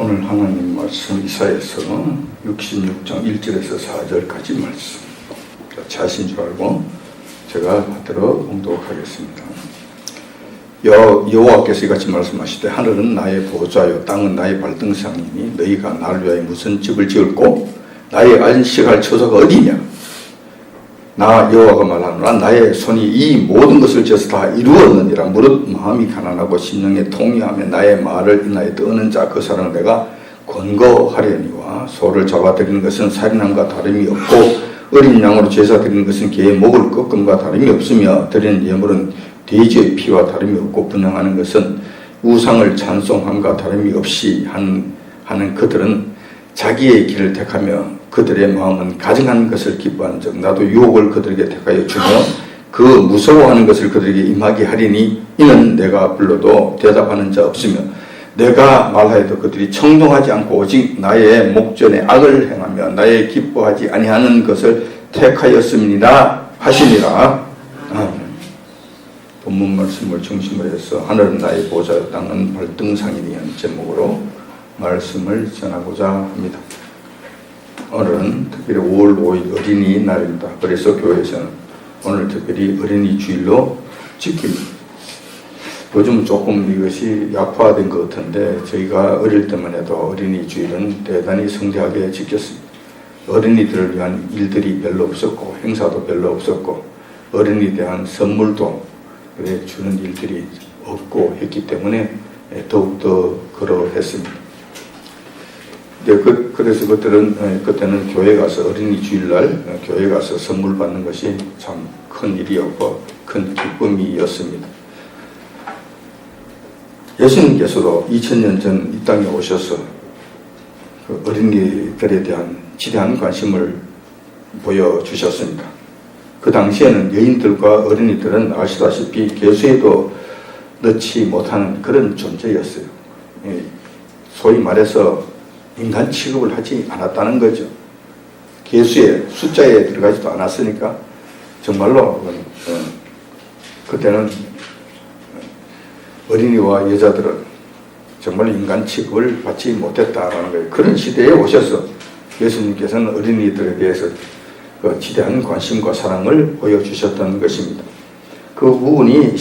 오늘 하나님 말씀 이사야서 66장 1절에서 4절까지 말씀. 자신 줄 알고 제가 받들어 봉독하겠습니다. 여호와께서 이같이 말씀하시되 하늘은 나의 보좌요 땅은 나의 발등상이니 너희가 나를 위하여 무슨 집을 지을고 나의 안식할 처소가 어디냐. 나 여호와가 말하노라 나의 손이 이 모든 것을 지어서 다 이루었느니라. 무릇 마음이 가난하고 심령에 통이하며 나의 말을 인하여 떠는 자 그 사람을 내가 권고하려니와 소를 잡아 드리는 것은 살인함과 다름이 없고 어린 양으로 제사 드리는 것은 개의 목을 꺾음과 다름이 없으며 드리는 예물은 돼지의 피와 다름이 없고 분향하는 것은 우상을 찬송함과 다름이 없이 하는 그들은 자기의 길을 택하며 그들의 마음은 가증한 것을 기뻐하는 즉 나도 유혹을 그들에게 택하여 주며 그 무서워하는 것을 그들에게 임하게 하리니 이는 내가 불러도 대답하는 자 없으며 내가 말하여도 그들이 청종하지 않고 오직 나의 목전에 악을 행하며 나의 기뻐하지 아니하는 것을 택하였음이니라 하시니라. 본문 말씀을 중심으로 해서 하늘은 나의 보좌 땅은 발등상이니 하는 제목으로 말씀을 전하고자 합니다. 오늘은 특별히 5월 5일 어린이날입니다. 그래서 교회에서는 오늘 특별히 어린이 주일로 지킵니다. 요즘 조금 이것이 약화된 것 같은데 저희가 어릴 때만 해도 어린이 주일은 대단히 성대하게 지켰습니다. 어린이들을 위한 일들이 별로 없었고 행사도 별로 없었고 어린이에 대한 선물도 주는 일들이 없고 했기 때문에 더욱더 그러했습니다. 그래서 그때는 교회 가서 어린이 주일날 교회 가서 선물 받는 것이 참 큰 일이었고 큰 기쁨이었습니다. 예수님께서도 2000년 전 이 땅에 오셔서 그 어린이들에 대한 지대한 관심을 보여주셨습니다. 그 당시에는 여인들과 어린이들은 아시다시피 개수에도 넣지 못하는 그런 존재였어요. 소위 말해서 인간 취급을 하지 않았다는 거죠. 개수에 숫자에 들어가지도 않았으니까 정말로 그때는 어린이와 여자들은 정말 인간 취급을 받지 못했다라는 거예요. 그런 시대에 오셔서 예수님께서는 어린이들에 대해서 지대한 관심과 사랑을 보여주셨던 것입니다. 그 부분이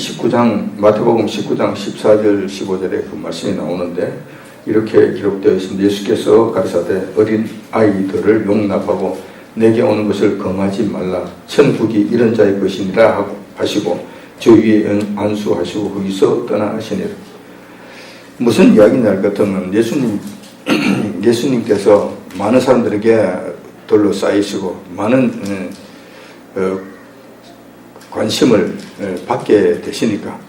마태복음 19장 14절 15절에 그 말씀이 나오는데 이렇게 기록되어 있습니다. 예수께서 가르치되 어린 아이들을 용납하고 내게 오는 것을 금하지 말라. 천국이 이런 자의 것이니라 하시고 저 위에 안수하시고 거기서 떠나시니라. 무슨 이야기냐 할 것 같으면 예수님께서 많은 사람들에게 둘러싸이시고 많은 관심을 받게 되시니까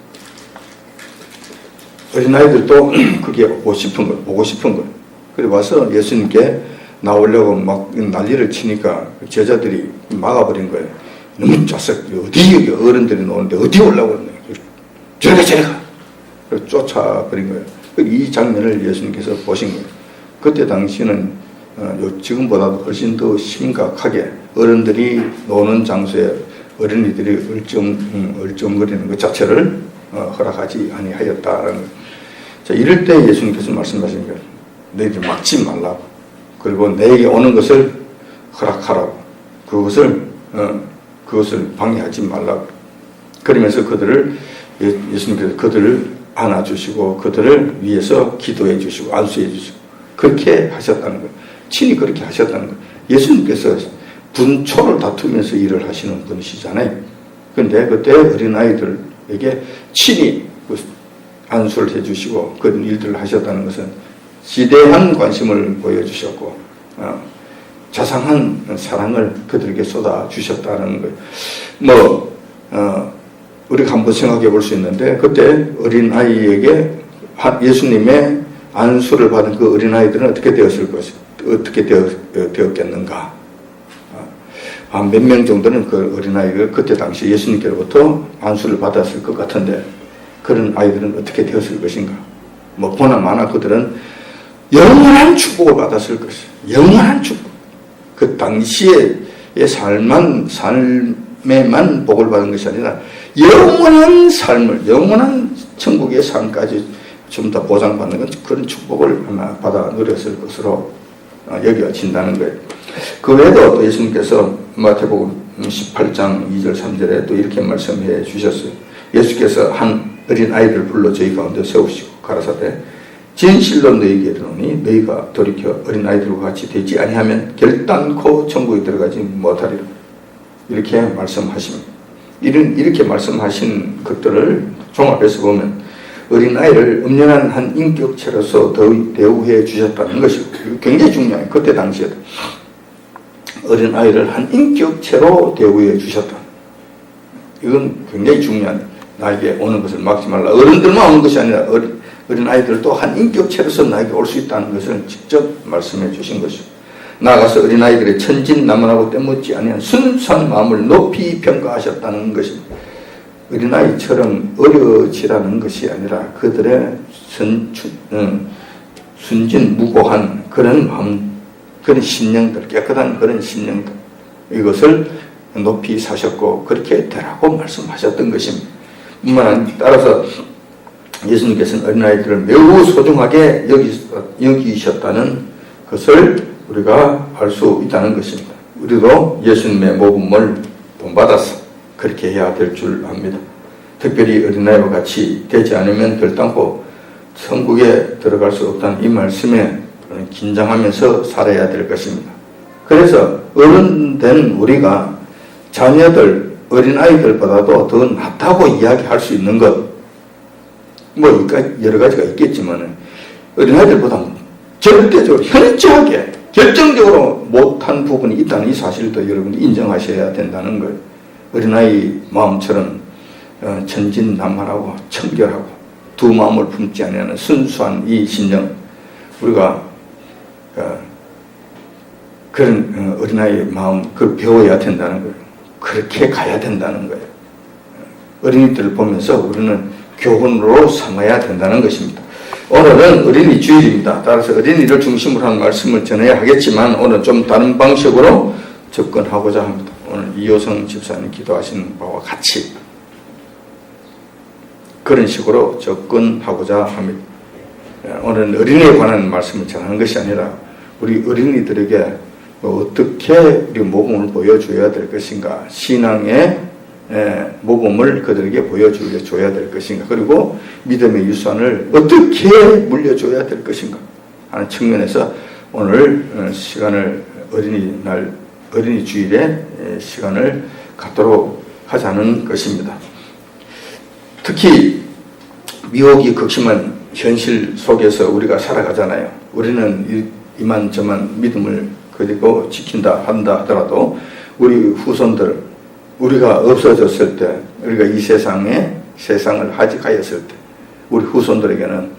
어린아이들도 그게 보고 싶은 걸. 그리고 와서 예수님께 나오려고 막 난리를 치니까 제자들이 막아버린 거예요. 너무 쫓아, 어디 어른들이 노는데 어디 올라오고 그러네. 저리가. 그래서 쫓아버린 거예요. 이 장면을 예수님께서 보신 거예요. 그때 당시는 지금보다도 훨씬 더 심각하게 어른들이 노는 장소에 어린이들이 얼쩡거리는 것 자체를 허락하지 아니하였다라는 거예요. 자, 이럴 때 예수님께서 말씀하신 거예요. 너희들 막지 말라고. 그리고 내게 오는 것을 허락하라고. 그것을 방해하지 말라고. 그러면서 예수님께서 그들을 안아주시고 그들을 위해서 기도해 주시고 안수해 주시고 그렇게 하셨다는 거예요. 친히 그렇게 하셨다는 거예요. 예수님께서 분초를 다투면서 일을 하시는 분이시잖아요. 그런데 그때 어린아이들에게 친히 안수를 해주시고 그런 일들을 하셨다는 것은 지대한 관심을 보여주셨고 자상한 사랑을 그들에게 쏟아주셨다는 거예요. 우리가 한번 생각해 볼 수 있는데 그때 어린아이에게 예수님의 안수를 받은 그 어린아이들은 어떻게 되었겠는가. 한 몇 명 정도는 그 어린아이가 그때 당시 예수님께로부터 안수를 받았을 것 같은데 그런 아이들은 어떻게 되었을 것인가. 보나마나 그들은 영원한 축복을 받았을 것이에요. 영원한 축복. 그 당시의 삶에만 복을 받은 것이 아니라 영원한 삶을, 영원한 천국의 삶까지 좀 더 보장받는 건 그런 축복을 아마 받아 누렸을 것으로 여겨진다는 거예요. 그 외에도 또 예수님께서 마태복음 18장 2절 3절에 또 이렇게 말씀해 주셨어요. 예수께서 한 어린 아이를 불러 저희 가운데 세우시고 가라사대 진실로 너희에게 이르노니 너희가 돌이켜 어린 아이들과 같이 되지 아니하면 결단코 천국에 들어가지 못하리라. 이렇게 말씀하십니다. 이렇게 말씀하신 것들을 종합해서 보면 어린아이를 엄연한 한 인격체로서 대우해 주셨다는 것이 굉장히 중요해요. 그때 당시에도 어린아이를 한 인격체로 대우해 주셨다. 이건 굉장히 중요한, 나에게 오는 것을 막지 말라. 어른들만 오는 것이 아니라 어린아이들도 한 인격체로서 나에게 올 수 있다는 것을 직접 말씀해 주신 것이죠. 나아가서 어린아이들의 천진난만하고 때묻지 아니한 순수한 마음을 높이 평가하셨다는 것입니다. 어린아이처럼 어려지라는 것이 아니라 그들의 순진무고한 그런 마음, 그런 신령들, 깨끗한 그런 신령들, 이것을 높이 사셨고 그렇게 되라고 말씀하셨던 것입니다. 따라서 예수님께서는 어린아이들을 매우 소중하게 여기셨다는 것을 우리가 알 수 있다는 것입니다. 우리도 예수님의 모범을 본받아서 그렇게 해야 될 줄 압니다. 특별히 어린아이와 같이 되지 않으면 결단코 천국에 들어갈 수 없다는 이 말씀에 긴장하면서 살아야 될 것입니다. 그래서 어른된 우리가 자녀들, 어린아이들보다도 더 낫다고 이야기할 수 있는 것, 뭐 여러 가지가 있겠지만 어린아이들보다 절대적으로 현저하게 결정적으로 못한 부분이 있다는 이 사실도 여러분이 인정하셔야 된다는 거예요. 어린아이 마음처럼 천진난만하고 청결하고 두 마음을 품지 않는 순수한 이 신령, 우리가 그런 어린아이의 마음, 그걸 배워야 된다는 거예요. 그렇게 가야 된다는 거예요. 어린이들을 보면서 우리는 교훈으로 삼아야 된다는 것입니다. 오늘은 어린이 주일입니다. 따라서 어린이를 중심으로 한 말씀을 전해야 하겠지만 오늘 좀 다른 방식으로 접근하고자 합니다. 오늘 이효성 집사님 기도하시는 바와 같이 그런 식으로 접근하고자 합니다. 오늘은 어린이에 관한 말씀을 전하는 것이 아니라 우리 어린이들에게 어떻게 우리 모범을 보여줘야 될 것인가, 신앙의 모범을 그들에게 보여줘야 될 것인가, 그리고 믿음의 유산을 어떻게 물려줘야 될 것인가 하는 측면에서 오늘 시간을 어린이 주일에 시간을 갖도록 하자는 것입니다. 특히 미혹이 극심한 현실 속에서 우리가 살아가잖아요. 우리는 이만저만 믿음을 그리고 지킨다 한다 하더라도 우리 후손들, 우리가 없어졌을 때, 우리가 이 세상을 하직하였을 때 우리 후손들에게는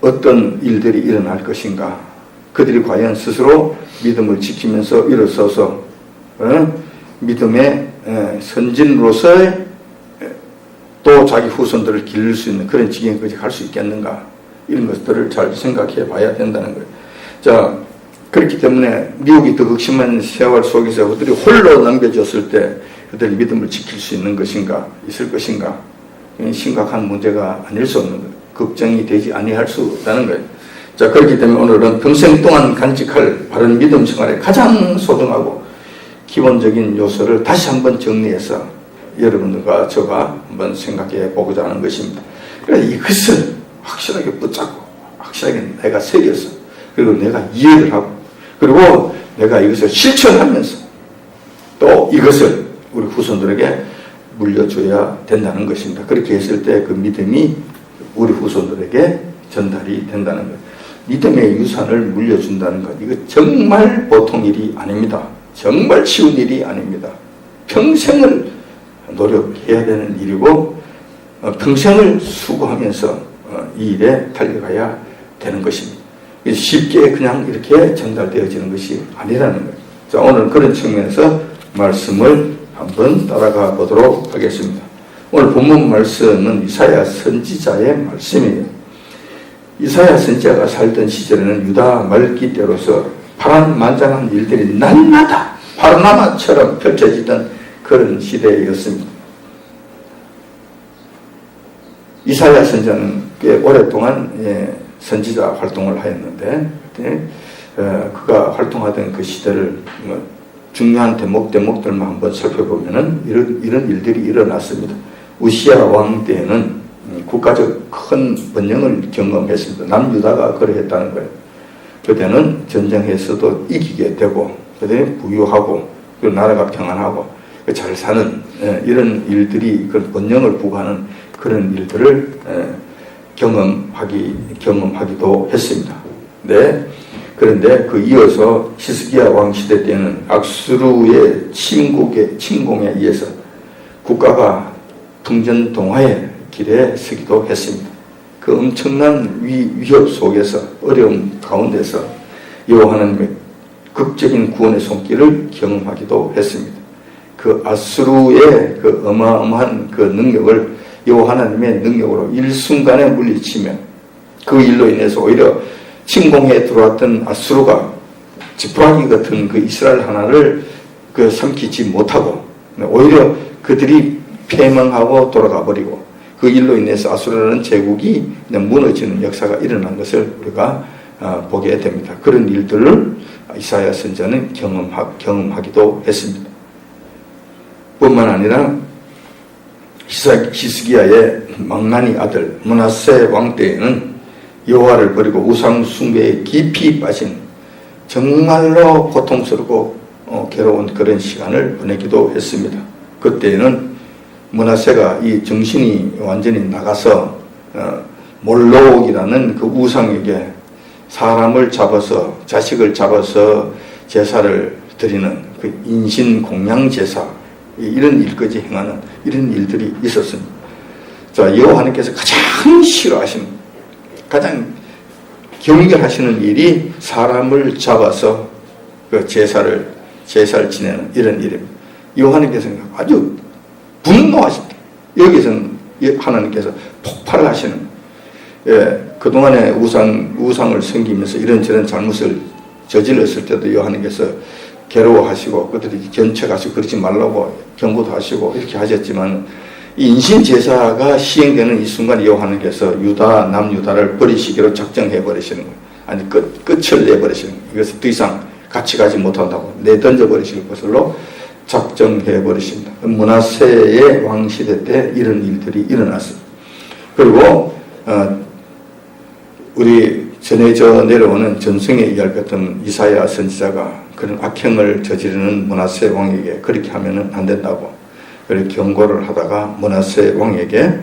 어떤 일들이 일어날 것인가, 그들이 과연 스스로 믿음을 지키면서 일어서서 믿음의 선진으로서의 또 자기 후손들을 기를 수 있는 그런 지경까지 갈 수 있겠는가, 이런 것들을 잘 생각해 봐야 된다는 거예요. 자, 그렇기 때문에 미혹이 더 극심한 세월 속에서 그들이 홀로 남겨졌을 때 그들이 믿음을 지킬 수 있는 것인가, 있을 것인가, 심각한 문제가 아닐 수 없는 거예요. 걱정이 되지 아니할 수 없다는 거예요. 자, 그렇기 때문에 오늘은 평생 동안 간직할 바른 믿음 생활에 가장 소중하고 기본적인 요소를 다시 한번 정리해서 여러분들과 저가 한번 생각해 보고자 하는 것입니다. 그래서 이것을 확실하게 붙잡고 확실하게 내가 새겨서, 그리고 내가 이해를 하고, 그리고 내가 이것을 실천하면서 또 이것을 우리 후손들에게 물려줘야 된다는 것입니다. 그렇게 했을 때 그 믿음이 우리 후손들에게 전달이 된다는 것. 믿음의 유산을 물려준다는 것, 이거 정말 보통 일이 아닙니다. 정말 쉬운 일이 아닙니다. 평생을 노력해야 되는 일이고 평생을 수고하면서 이 일에 달려가야 되는 것입니다. 쉽게 그냥 이렇게 전달되어지는 것이 아니라는 거예요. 자, 오늘 그런 측면에서 말씀을 한번 따라가 보도록 하겠습니다. 오늘 본문 말씀은 이사야 선지자의 말씀이에요. 이사야 선지자가 살던 시절에는 유다 말기 때로서 파란만장한 일들이 날마다 파노라마처럼 펼쳐지던 그런 시대였습니다. 이사야 선지자는 꽤 오랫동안 선지자 활동을 하였는데 그가 활동하던 그 시대를 중요한 대목들만 한번 살펴보면은 이런 일들이 일어났습니다. 우시야 왕 때에는 국가적 큰 번영을 경험했습니다. 남유다가 그러했다는 거예요. 그때는 전쟁에서도 이기게 되고 그때 부유하고 그리고 나라가 평안하고 잘 사는 이런 일들이 그 번영을 부과하는 그런 일들을 경험하기도 했습니다. 네. 그런데 그 이어서 히스기야 왕 시대 때는 악수르의 침공에 의해서 국가가 풍전동화의 길에 서기도 했습니다. 그 엄청난 위협 속에서 어려움 가운데서 여호와 하나님의 극적인 구원의 손길을 경험하기도 했습니다. 그 아수르의 그 어마어마한 그 능력을 여호와 하나님의 능력으로 일순간에 물리치며 그 일로 인해서 오히려 침공해 들어왔던 아수르가 지푸라기 같은 그 이스라엘 하나를 그 삼키지 못하고 오히려 그들이 패망하고 돌아가 버리고 그 일로 인해서 아수르라는 제국이 무너지는 역사가 일어난 것을 우리가 보게 됩니다. 그런 일들을 이사야 선지자는 경험하기도 했습니다. 뿐만 아니라 히스기야의 망나니 아들 므낫세 왕 때에는 여호와를 버리고 우상 숭배에 깊이 빠진 정말로 고통스럽고 괴로운 그런 시간을 보내기도 했습니다. 그때에는 므낫세가 이 정신이 완전히 나가서 몰록이라는 그 우상에게 사람을 잡아서 자식을 잡아서 제사를 드리는 그 인신 공양 제사 이런 일까지 행하는 이런 일들이 있었습니다. 자, 여호와 하나님께서 가장 싫어하시는 가장 경멸하시는 일이 사람을 잡아서 그 제사를 지내는 이런 일입니다. 여호와 하나님께서는 아주 분노하십니다. 여기서는 하나님께서 폭발을 하시는 그동안에 우상을 섬기면서 이런저런 잘못을 저질렀을 때도 여호와 하나님께서 괴로워하시고 그들이 견책하시고 그러지 말라고 경고도 하시고 이렇게 하셨지만 이 인신제사가 시행되는 이 순간 여호와 하나님께서 남유다를 버리시기로 작정해 버리시는 거예요. 아니 끝을 내버리시는 거예요. 이것을 더 이상 같이 가지 못한다고 내던져 버리실 것으로 작정해 버리십니다. 므낫세의 왕시대 때 이런 일들이 일어났습니다. 그리고 우리 전해져 내려오는 전승의 이야기 같은 이사야 선지자가 그런 악행을 저지르는 므낫세 왕에게 그렇게 하면 안 된다고 그렇게 경고를 하다가 므낫세 왕에게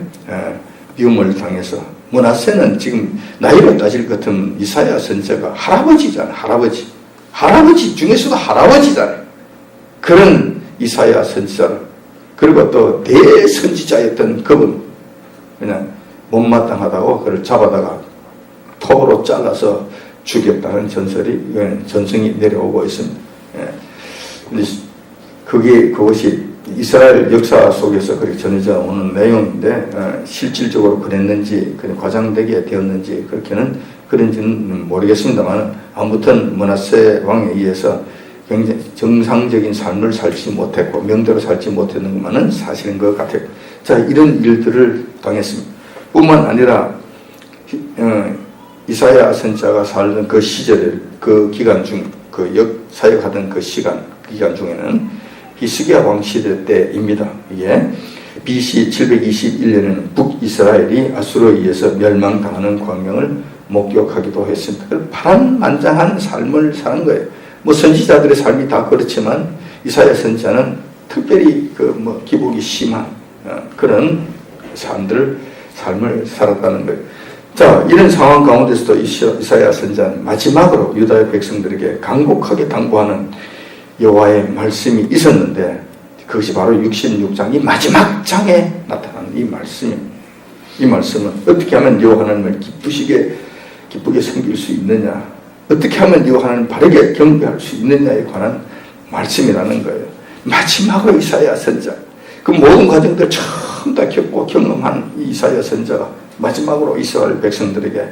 미움을 당해서 므낫세는 지금 나이로 따질 것 같은 이사야 선지자가 할아버지잖아. 할아버지 중에서도 할아버지잖아요. 그런 이사야 선지자를 그리고 또 대선지자였던 그분 그냥 못마땅하다고 그를 잡아다가 톱으로 잘라서 죽였다는 전승이 내려오고 있습니다. 그것이 이스라엘 역사 속에서 그렇게 전해져 오는 내용인데 실질적으로 그랬는지 과장되게 되었는지 그런지는 모르겠습니다만 아무튼 므낫세 왕에 의해서 굉장히 정상적인 삶을 살지 못했고 명대로 살지 못했는 것만은 사실인 것 같아요. 자, 이런 일들을 당했습니다. 뿐만 아니라 이사야 선지자가 살던 그 시절에 그 기간 중 사역하던 그 기간 중에는 히스기야 왕 시대 때입니다. 이게 BC 721년에는 북이스라엘이 아수르에 의해서 멸망당하는 광경을 목격하기도 했습니다. 파란만장한 삶을 사는 거예요. 선지자들의 삶이 다 그렇지만 이사야 선지자는 특별히 기복이 심한 그런 삶을 살았다는 거예요. 자, 이런 상황 가운데서도 이사야 선지자는 마지막으로 유다의 백성들에게 간곡하게 당부하는 여호와의 말씀이 있었는데 그것이 바로 66장 이 마지막 장에 나타나는 이 말씀입니다. 이 말씀은 어떻게 하면 여호와 하나님을 기쁘게 섬길 수 있느냐, 어떻게 하면 여호와 하나님을 바르게 경배할 수 있느냐에 관한 말씀이라는 거예요. 마지막으로 이사야 선지자, 그 모든 과정들 처음 다 겪고 경험한 이사야 선지자가 마지막으로 이스라엘 백성들에게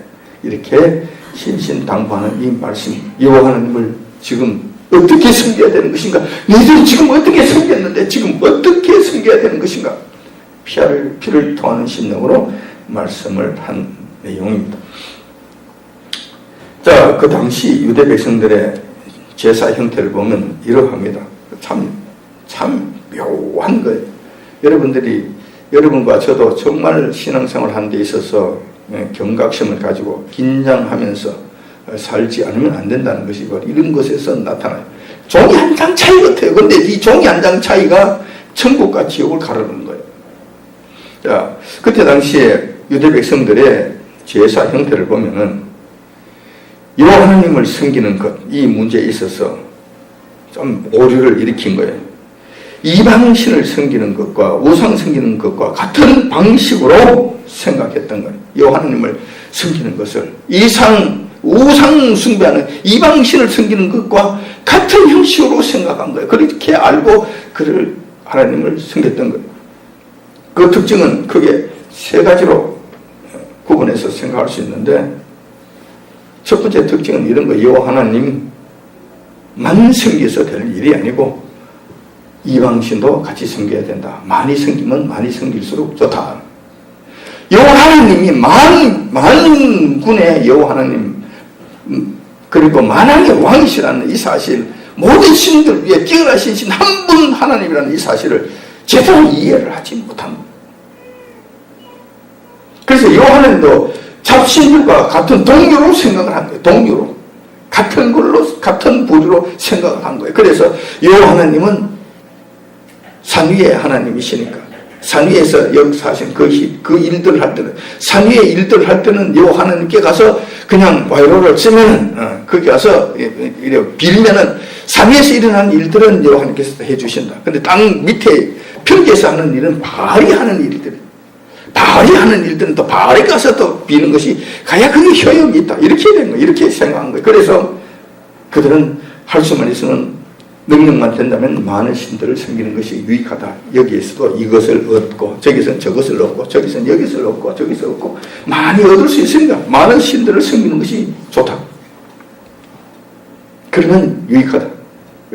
이렇게 신신당부하는 이 말씀, 여호와 하나님을 지금 어떻게 섬겨야 되는 것인가? 너희들이 지금 어떻게 섬겼는데 지금 어떻게 섬겨야 되는 것인가? 피를 토하는 심령으로 말씀을 한 내용입니다. 자, 그 당시 유대 백성들의 제사 형태를 보면 이러합니다. 참 묘한 거예요. 여러분과 저도 정말 신앙생활 하는 데 있어서 경각심을 가지고 긴장하면서 살지 않으면 안 된다는 것이 바로 이런 것에서 나타나요. 종이 한 장 차이 같아요. 근데 이 종이 한 장 차이가 천국과 지옥을 가르는 거예요. 자, 그때 당시에 유대 백성들의 제사 형태를 보면은 여호와 하나님을 섬기는 것, 이 문제에 있어서 좀 오류를 일으킨 거예요. 이방신을 섬기는 것과 우상 섬기는 것과 같은 방식으로 생각했던 거예요. 여호와 하나님을 섬기는 것을 우상 숭배하는 이방신을 섬기는 것과 같은 형식으로 생각한 거예요. 그렇게 알고 그를 하나님을 섬겼던 거예요. 그 특징은 크게 세 가지로 구분해서 생각할 수 있는데, 첫 번째 특징은 이런 거예요. 여호와 하나님만 섬겨서 될 일이 아니고 이방신도 같이 섬겨야 된다. 많이 섬기면 많이 섬길수록 좋다. 여호와 하나님이 만군의 여호와 하나님, 그리고 만왕의 왕이시라는 이 사실, 모든 신들 위에 뛰어나신 신 한 분 하나님이라는 이 사실을 제대로 이해를 하지 못합니다. 그래서 여호와 하나님도 잡신들과 같은 동료로 생각을 한 거예요. 동료로. 같은 걸로, 같은 부류로 생각을 한 거예요. 그래서 여호와 하나님은 산 위의 하나님이시니까 산 위에서 역사하신 그 일들을 할 때는, 산 위의 일들을 할 때는 여호와 하나님께 가서 그냥 와이로를 쓰면은 거기 가서 빌면은 산 위에서 일어나는 일들은 여호와 하나님께서 해주신다. 근데 땅 밑에 평지에서 하는 일은 바알이 하는 일들, 바알이 하는 일들은 또 바알에 가서 또 비는 것이 가야 그게 효용이 있다. 이렇게 된 거예요. 이렇게 생각한 거예요. 그래서 그들은 할 수만 있으면, 능력만 된다면 많은 신들을 섬기는 것이 유익하다. 여기에서도 이것을 얻고, 저기서는 저것을 얻고, 저기서는 여기서 얻고, 저기서 얻고, 많이 얻을 수 있으니까 많은 신들을 섬기는 것이 좋다. 그러면 유익하다.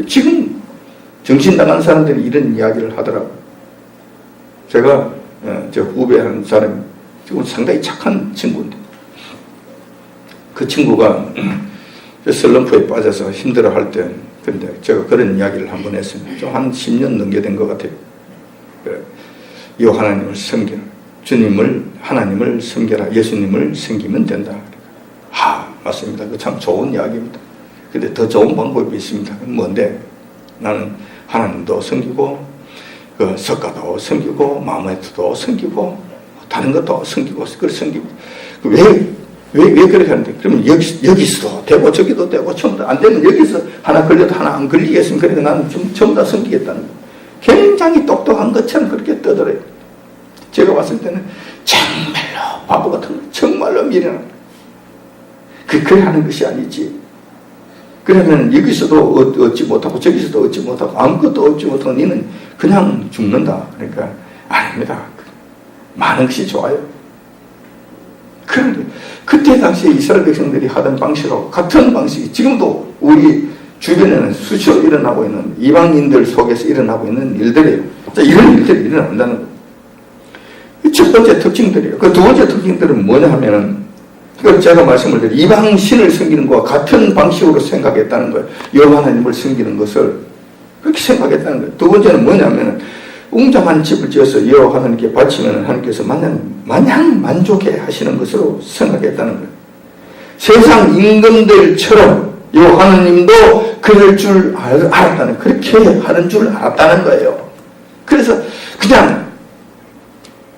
지금 정신나간 사람들이 이런 이야기를 하더라고요. 제가 저 후배하는 사람이 지금 상당히 착한 친구인데, 그 친구가 슬럼프에 빠져서 힘들어할 때, 근데 제가 그런 이야기를 한번 했습니다. 좀 한 10년 넘게 된 것 같아요. 여호와 하나님을 섬기라. 하나님을 섬겨라. 예수님을 섬기면 된다. 맞습니다. 그 참 좋은 이야기입니다. 근데 더 좋은 방법이 있습니다. 뭔데? 나는 하나님도 섬기고, 석가도 섬기고, 마음에도 섬기고, 다른 것도 섬기고, 그걸 섬기고. 왜 그렇게 하는데? 그러면 여기서도 되고, 저기도 되고, 전부 다 안 되면 여기서 하나 걸려도 하나 안 걸리겠으면, 그러니까 나는 전부 다 섬기겠다는 거예요. 굉장히 똑똑한 것처럼 그렇게 떠들어요. 제가 봤을 때는 정말로 바보 같은 거, 정말로 미련한 거. 그래 하는 것이 아니지. 그러면 여기서도 얻지 못하고, 저기서도 얻지 못하고, 아무것도 얻지 못하고, 너는 그냥 죽는다. 그러니까, 아닙니다. 많은 것이 좋아요. 그런데, 그때 당시에 이스라엘 백성들이 하던 방식으로, 같은 방식이 지금도 우리 주변에는 수시로 일어나고 있는, 이방인들 속에서 일어나고 있는 일들이에요. 자, 이런 일들이 일어난다는 거예요. 첫 번째 특징들이에요. 그 두 번째 특징들은 뭐냐 하면은, 제가 말씀을 드린 이방신을 섬기는 것과 같은 방식으로 생각했다는 거예요. 여호와 하나님을 섬기는 것을 그렇게 생각했다는 거예요. 두 번째는 뭐냐면, 웅장한 집을 지어서 여호와 하나님께 바치면 하나님께서 마냥 만족해 하시는 것으로 생각했다는 거예요. 세상 임금들처럼 여호와 하나님도 그럴 줄 알았다는, 그렇게 하는 줄 알았다는 거예요. 그래서 그냥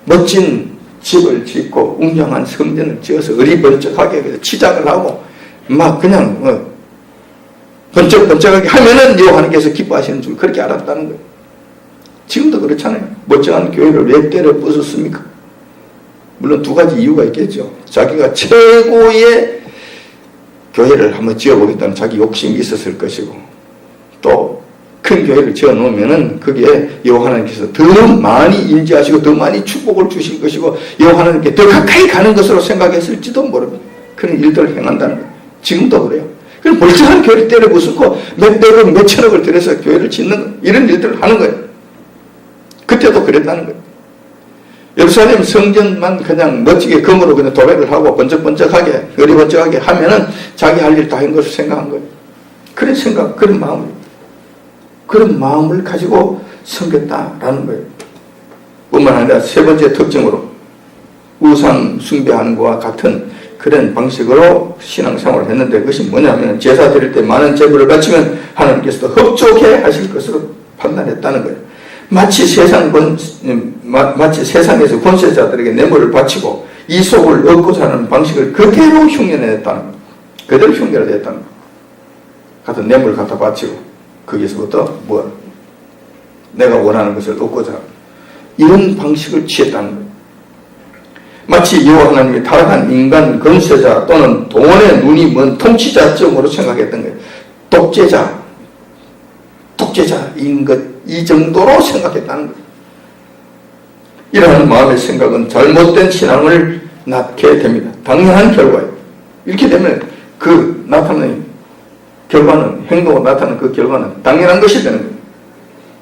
멋진 집을 짓고 웅장한 성전을 지어서 어리번쩍하게 치작을 하고 막 그냥 번쩍번쩍하게 하면은 여호와 하나님께서 기뻐하시는 줄 그렇게 알았다는 거예요. 지금도 그렇잖아요. 멀쩡한 교회를 왜 때려 부쉈습니까? 물론 두 가지 이유가 있겠죠. 자기가 최고의 교회를 한번 지어보겠다는 자기 욕심이 있었을 것이고, 또 큰 교회를 지어놓으면은 거기에 여호와 하나님께서 더 많이 임재하시고 더 많이 축복을 주실 것이고 여호와 하나님께 더 가까이 가는 것으로 생각했을지도 모릅니다. 그런 일들을 행한다는 거예요. 지금도 그래요. 그럼 멀쩡한 교회를 때려 부수고 몇백억 몇천억을 들여서 교회를 짓는 이런 일들을 하는 거예요. 그때도 그랬다는 거예요. 예루살렘 성전만 그냥 멋지게 금으로 그냥 도배를 하고 번쩍번쩍하게 어리번쩍하게 하면은 자기 할 일 다 한 것을 생각한 거예요. 그런 생각, 그런 마음을 가지고 섬겼다라는 거예요. 뿐만 아니라 세 번째 특징으로 우상 숭배하는 것과 같은 그런 방식으로 신앙생활을 했는데, 그것이 뭐냐면 제사 드릴 때 많은 제물을 바치면 하나님께서도 흡족해 하실 것으로 판단했다는 거예요. 마치 세상에서 권세자들에게 뇌물을 바치고 이속을 얻고자 하는 방식을 그대로 흉내냈다는 거예요. 그대로 흉내를 냈다는 거예요. 같은 뇌물을 갖다 바치고 거기서부터 내가 원하는 것을 얻고자 하는 이런 방식을 취했다는 거예요. 마치 여호와 하나님이 타락한 인간 권세자 또는 돈에 눈이 먼 통치자쯤으로 생각했던 거예요. 독재자인 것, 이 정도로 생각했다는 거예요. 이러한 마음의 생각은 잘못된 신앙을 낳게 됩니다. 당연한 결과예요. 이렇게 되면 그 나타나는 결과는, 행동으로 나타나는 그 결과는 당연한 것이 되는 거예요.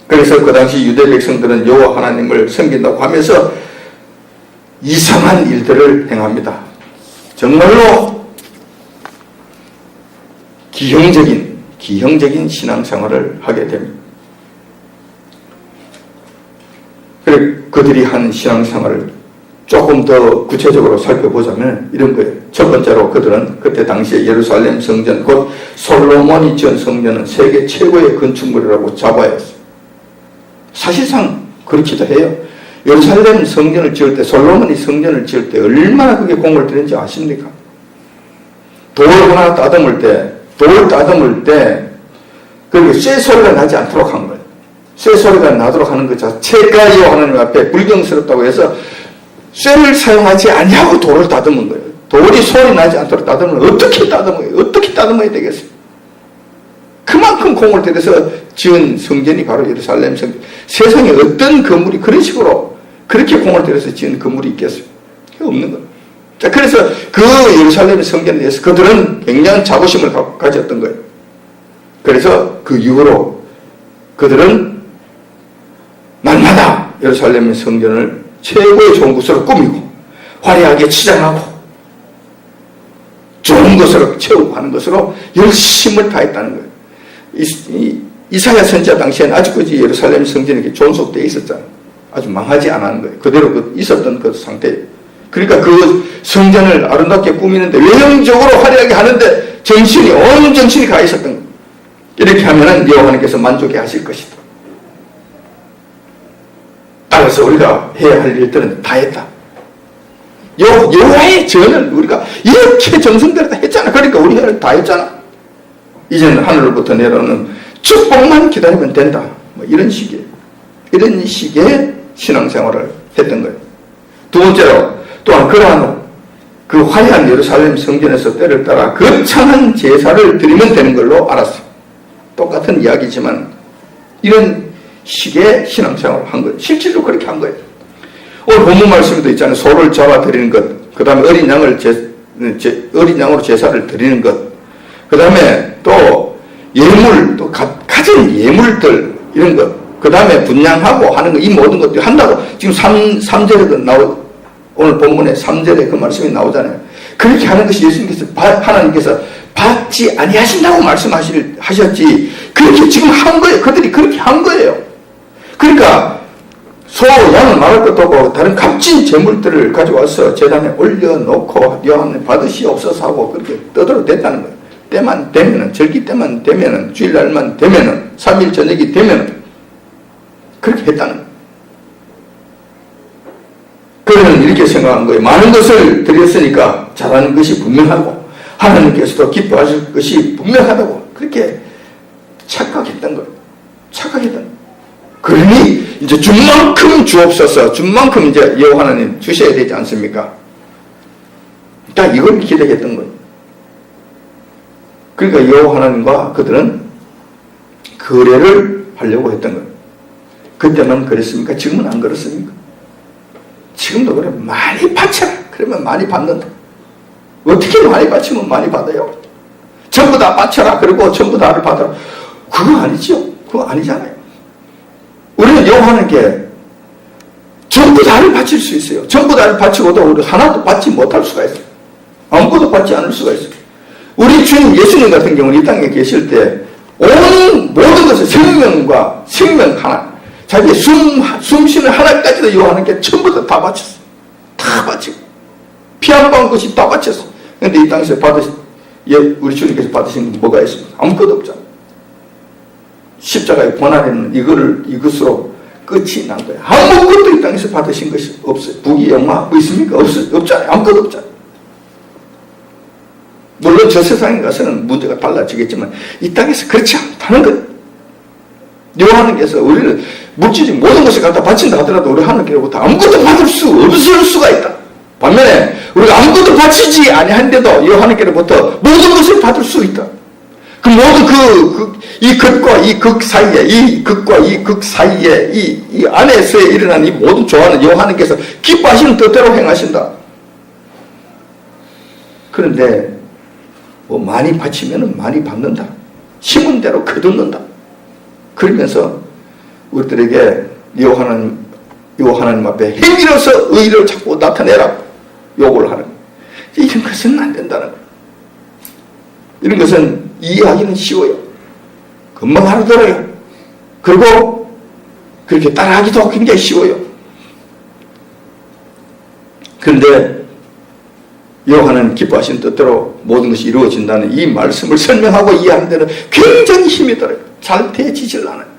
그래서 그 당시 유대 백성들은 여호와 하나님을 섬긴다고 하면서 이상한 일들을 행합니다. 정말로 기형적인 신앙생활을 하게 됩니다. 그래 그들이 한 신앙생활을 조금 더 구체적으로 살펴보자면 이런 거예요. 첫 번째로 그들은 그때 당시에 예루살렘 성전, 곧 솔로몬이 지은 성전은 세계 최고의 건축물이라고 잡아야 했어요. 사실상 그렇기도 해요. 예루살렘 성전을 지을 때, 솔로몬이 성전을 지을 때 얼마나 그게 공을 들였는지 아십니까? 돌 하나 따듬을 때 그게 쇠 소리가 나지 않도록 한 거예요. 쇠 소리가 나도록 하는 것 자체가 여호와 하나님 앞에 불경스럽다고 해서 쇠를 사용하지 아니하고 돌을 따듬은 거예요. 돌이 소리 나지 않도록 따듬으면 어떻게 따듬어야 되겠어요? 그만큼 공을 들여서 지은 성전이 바로 예루살렘 성전. 세상에 어떤 건물이 그런 식으로 그렇게 공을 들여서 지은 건물이 있겠어요? 없는 거예요. 자, 그래서 그 예루살렘 성전에 대해서 그들은 굉장한 자부심을 가졌던 거예요. 그래서 그 이후로 그들은 날마다 예루살렘 성전을 최고의 좋은 것으로 꾸미고 화려하게 치장하고 좋은 것으로 채우고 하는 것으로 열심을 다했다는 거예요. 이사야 선지자 당시에는 아직까지 예루살렘 성전이 존속되어 있었잖아요. 아주 망하지 않았는 거예요. 그대로 있었던 그 상태예요. 그러니까 그 성전을 아름답게 꾸미는데 외형적으로 화려하게 하는데 온 정신이 가 있었던 거예요. 이렇게 하면은 여호와 하나님께서 만족해 하실 것이다. 따라서 우리가 해야 할 일들은 다 했다. 여호와의 전을 우리가 이렇게 정성대로 다 했잖아. 그러니까 우리 할 다 했잖아. 이제는 하늘로부터 내려오는 축복만 기다리면 된다. 이런 식의 신앙생활을 했던 거예요. 두 번째로 또한 그러한 그 화려한 예루살렘 성전에서 때를 따라 거창한 제사를 드리면 되는 걸로 알았어요. 똑같은 이야기지만 이런 식의 신앙생활을 한 거예요. 실제로 그렇게 한 거예요. 오늘 본문 말씀에도 있잖아요. 소를 잡아 드리는 것, 그 다음에 어린 양으로 제사를 드리는 것, 그 다음에 또 예물, 또 가진 예물들 이런 것, 그 다음에 분양하고 하는 것, 이 모든 것들이 한다고 지금 3절에도 오늘 본문에 3절에 그 말씀이 나오잖아요. 그렇게 하는 것이 하나님께서 받지 아니하신다고 말씀하셨지, 그렇게 지금 한 거예요. 그들이 그렇게 한 거예요. 그러니까 소, 양을 말할 것도 없고 다른 값진 재물들을 가져와서 제단에 올려놓고 여호와님 받으시옵소서 하고 그렇게 떠들어댔다는 거예요. 때만 되면은, 절기 때만 되면은, 주일날만 되면은, 3일 저녁이 되면은 그렇게 했다는 거예요. 그들은 이렇게 생각한 거예요. 많은 것을 드렸으니까 잘하는 것이 분명하고 하나님께서도 기뻐하실 것이 분명하다고 그렇게 착각했던 거예요. 착각했던 거예요. 그러니 이제 준 만큼 주옵소서, 준 만큼 이제 여호와 하나님 주셔야 되지 않습니까? 딱 이걸 기대했던 거예요. 그러니까 여호와 하나님과 그들은 거래를 하려고 했던 거예요. 그때는 그랬습니까? 지금은 안 그렇습니까? 지금도 그래. 많이 바쳐라. 그러면 많이 받는다. 어떻게 많이 바치면 많이 받아요? 전부 다 바쳐라. 그리고 전부 다를 받아라. 그거 아니죠. 그거 아니잖아요. 우리는 여호와 하나님께 전 전부 다를 바칠 수 있어요. 전부 다를 바치고도 우리 하나도 받지 못할 수가 있어요. 아무것도 받지 않을 수가 있어요. 우리 주님 예수님 같은 경우는 이 땅에 계실 때 온 모든 것을 생명과 생명 하나, 자기의 숨쉬는 하나까지도 요하는 게 전부 다 바쳤어요. 다 바치고 피 한 방울 것이 다 바쳤어. 그런데 이 땅에서 우리 주님께서 받으신 게 뭐가 있습니까? 아무것도 없잖아요. 십자가의 고난에는 이것으로 끝이 난 거예요. 아무것도 이 땅에서 받으신 것이 없어요. 부귀 영화 뭐 있습니까? 없잖아요. 아무것도 없잖아요. 물론 저 세상에 가서는 문제가 달라지겠지만 이 땅에서 그렇지 않다는 거예요. 요하나님께서 우리를 물질적 모든 것을 갖다 바친다 하더라도 우리 하나님께로부터 아무것도 받을 수 없을 수가 있다. 반면에 우리가 아무것도 바치지 아니한데도 요하나님께로부터 모든 것을 받을 수 있다. 그 모든 이 극과 이 극 사이에, 이 극과 이 극 사이에, 이 안에서 일어난 이 모든 조화는 요하나님께서 기뻐하시는 뜻대로 행하신다. 그런데 뭐 많이 바치면 많이 받는다. 심은 대로 거둔는다. 그러면서 우리들에게 요하나님 앞에 행위로서 의의를 자꾸 나타내라 요구를 하는 거예요. 이런 것은 안 된다는 거예요. 이런 것은 이해하기는 쉬워요. 금방 알아들어요. 그리고 그렇게 따라하기도 굉장히 쉬워요. 그런데 여호와는 기뻐하신 뜻대로 모든 것이 이루어진다는 이 말씀을 설명하고 이해하는 데는 굉장히 힘이 들어요. 잘 대지질 않아요.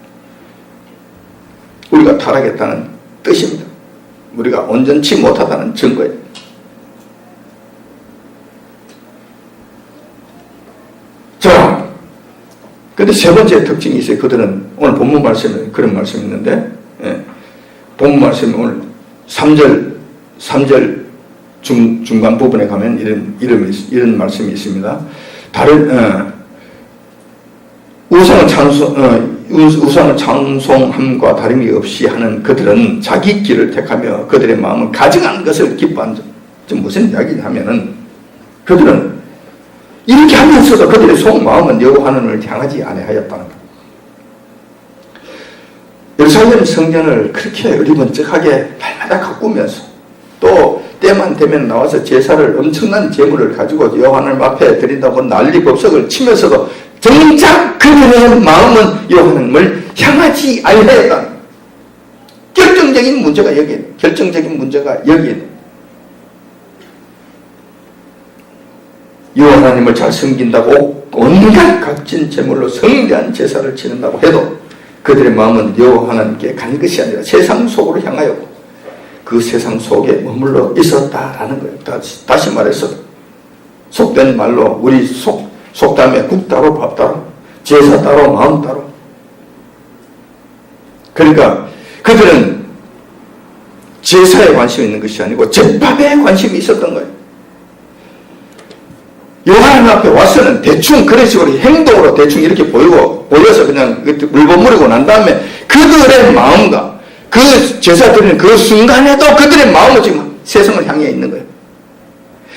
우리가 타락했다는 뜻입니다. 우리가 온전치 못하다는 증거예요. 자, 근데 세 번째 특징이 있어요. 그들은 오늘 본문 말씀에 그런 말씀이 있는데, 본문 말씀에 오늘 3절 중간 부분에 가면 이런 말씀이 있습니다. 우상을 찬송함과 다름이 없이 하는 그들은 자기 길을 택하며 그들의 마음을 가증한 것을 기뻐한 점. 무슨 이야기냐면은 그들은 이렇게 하면서도 그들의 속마음은 여호와 하나님을 향하지 아니하였다는 것. 예루살렘 성전을 그렇게 어리번쩍하게 날마다 가꾸면서 또 때만 되면 나와서 제사를 엄청난 제물을 가지고 여호와 하나님 앞에 드린다고 난리법석을 치면서도 정작 그들의 마음은 여호와 하나님을 향하지 아니하였다. 결정적인 문제가 여기에 여호와 하나님을 잘 섬긴다고 온갖 값진 제물로 성대한 제사를 치른다고 해도 그들의 마음은 여호와 하나님께 간 것이 아니라 세상 속으로 향하였고 그 세상 속에 머물러 있었다라는 거예요. 다시 말해서 속된 말로 우리 속담에 국 따로 밥 따로 제사 따로 마음 따로. 그러니까 그들은 제사에 관심이 있는 것이 아니고 제밥에 관심이 있었던 거예요. 여호와 하나님 앞에 와서는 대충 그런 식으로 행동으로 대충 이렇게 보여서 그냥 물버무리고 난 다음에 그들의 마음과 그 제사 드리는 그 순간에도 그들의 마음은 지금 세상을 향해 있는 거예요.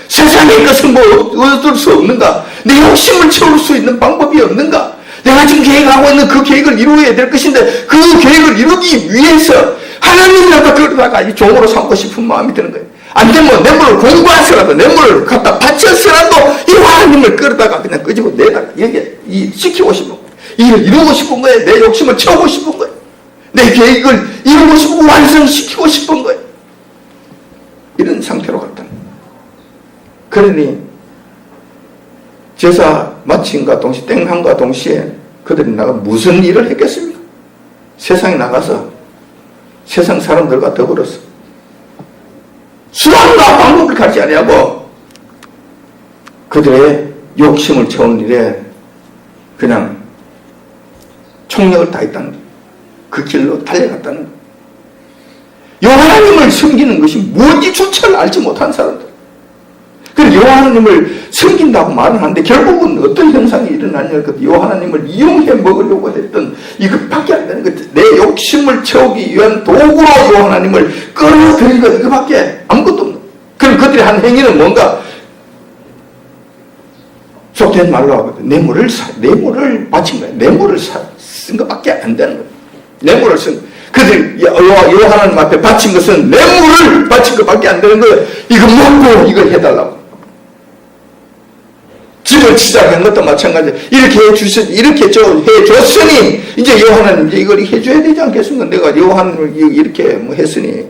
세상의 것은 뭐 얻을 수 없는가? 내 욕심을 채울 수 있는 방법이 없는가? 내가 지금 계획하고 있는 그 계획을 이루어야 될 것인데 그 계획을 이루기 위해서 하나님이라도 그러다가 이 종으로 삼고 싶은 마음이 드는 거예요. 안 되면 뇌물을 공부해서라도 뇌물을 갖다 바쳐서라도 이 하나님을 끌다가 그냥 끄집어 내다가 여기 시키고 싶은 거예요. 이를 이루고 싶은 거예요. 내 욕심을 채우고 싶은 거예요. 내 계획을 이루고 싶고 완성시키고 싶은 거예요. 이런 상태로 갔다는 거예요. 그러니 제사 마침과 동시에 땡함과 동시에 그들이 나가 무슨 일을 했겠습니까? 세상에 나가서 세상 사람들과 더불어서 수단과 방법을 갖지 아니하고 그들의 욕심을 채우는 일에 그냥 총력을 다했다는 거예요. 그 길로 달려갔다는 거예요. 여호와 하나님을 섬기는 것이 뭔지조차를 알지 못한 사람들. 그래서 여호와 하나님을 섬긴다고 말을 하는데 결국은 어떤 현상이 일어나냐. 여호와 하나님을 이용해 먹으려고 했던 이것밖에 안 되는 거죠. 내 욕심을 채우기 위한 도구로 여호와 하나님을 끌어들인 것 이거밖에 아무것도 없는 거예요. 그럼 그들이 한 행위는 뭔가? 속된 말로 하거든. 뇌물을 바친 거예요. 뇌물을 쓴 것밖에 안 되는 거예요. 뇌물을 쓴 그들 하나님 앞에 바친 것은 뇌물을 바친 것밖에 안 되는 거예요. 이거 먹고 이걸 해달라고. 집을 치자한 것도 마찬가지예요. 이렇게 해줬으니 이제 하나님 이제 이걸 해줘야 되지 않겠습니까? 내가 하나님 이렇게 뭐 했으니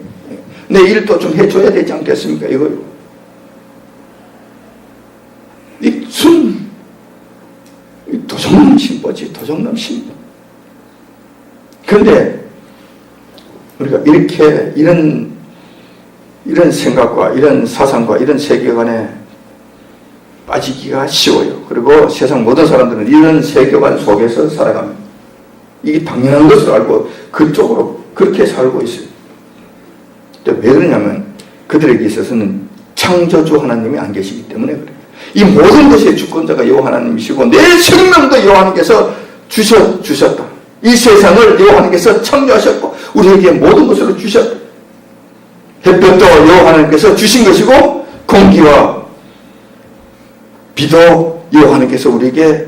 내 일도 좀 해줘야 되지 않겠습니까? 이거요. 도적놈 신보지, 도적놈 신보. 그런데 우리가 이런 생각과 이런 사상과 이런 세계관에 빠지기가 쉬워요. 그리고 세상 모든 사람들은 이런 세계관 속에서 살아갑니다. 이게 당연한 것으로 알고 그쪽으로 그렇게 살고 있어요. 왜 그러냐면 그들에게 있어서는 창조주 하나님이 안 계시기 때문에 그래요. 이 모든 것의 주권자가 여호와 하나님이시고 내 생명도 여호와 하나님께서 주셨다. 이 세상을 여호와 하나님께서 창조하셨고 우리에게 모든 것을 주셨다. 햇볕도 여호와 하나님께서 주신 것이고 공기와 비도 여호와 하나님께서 우리에게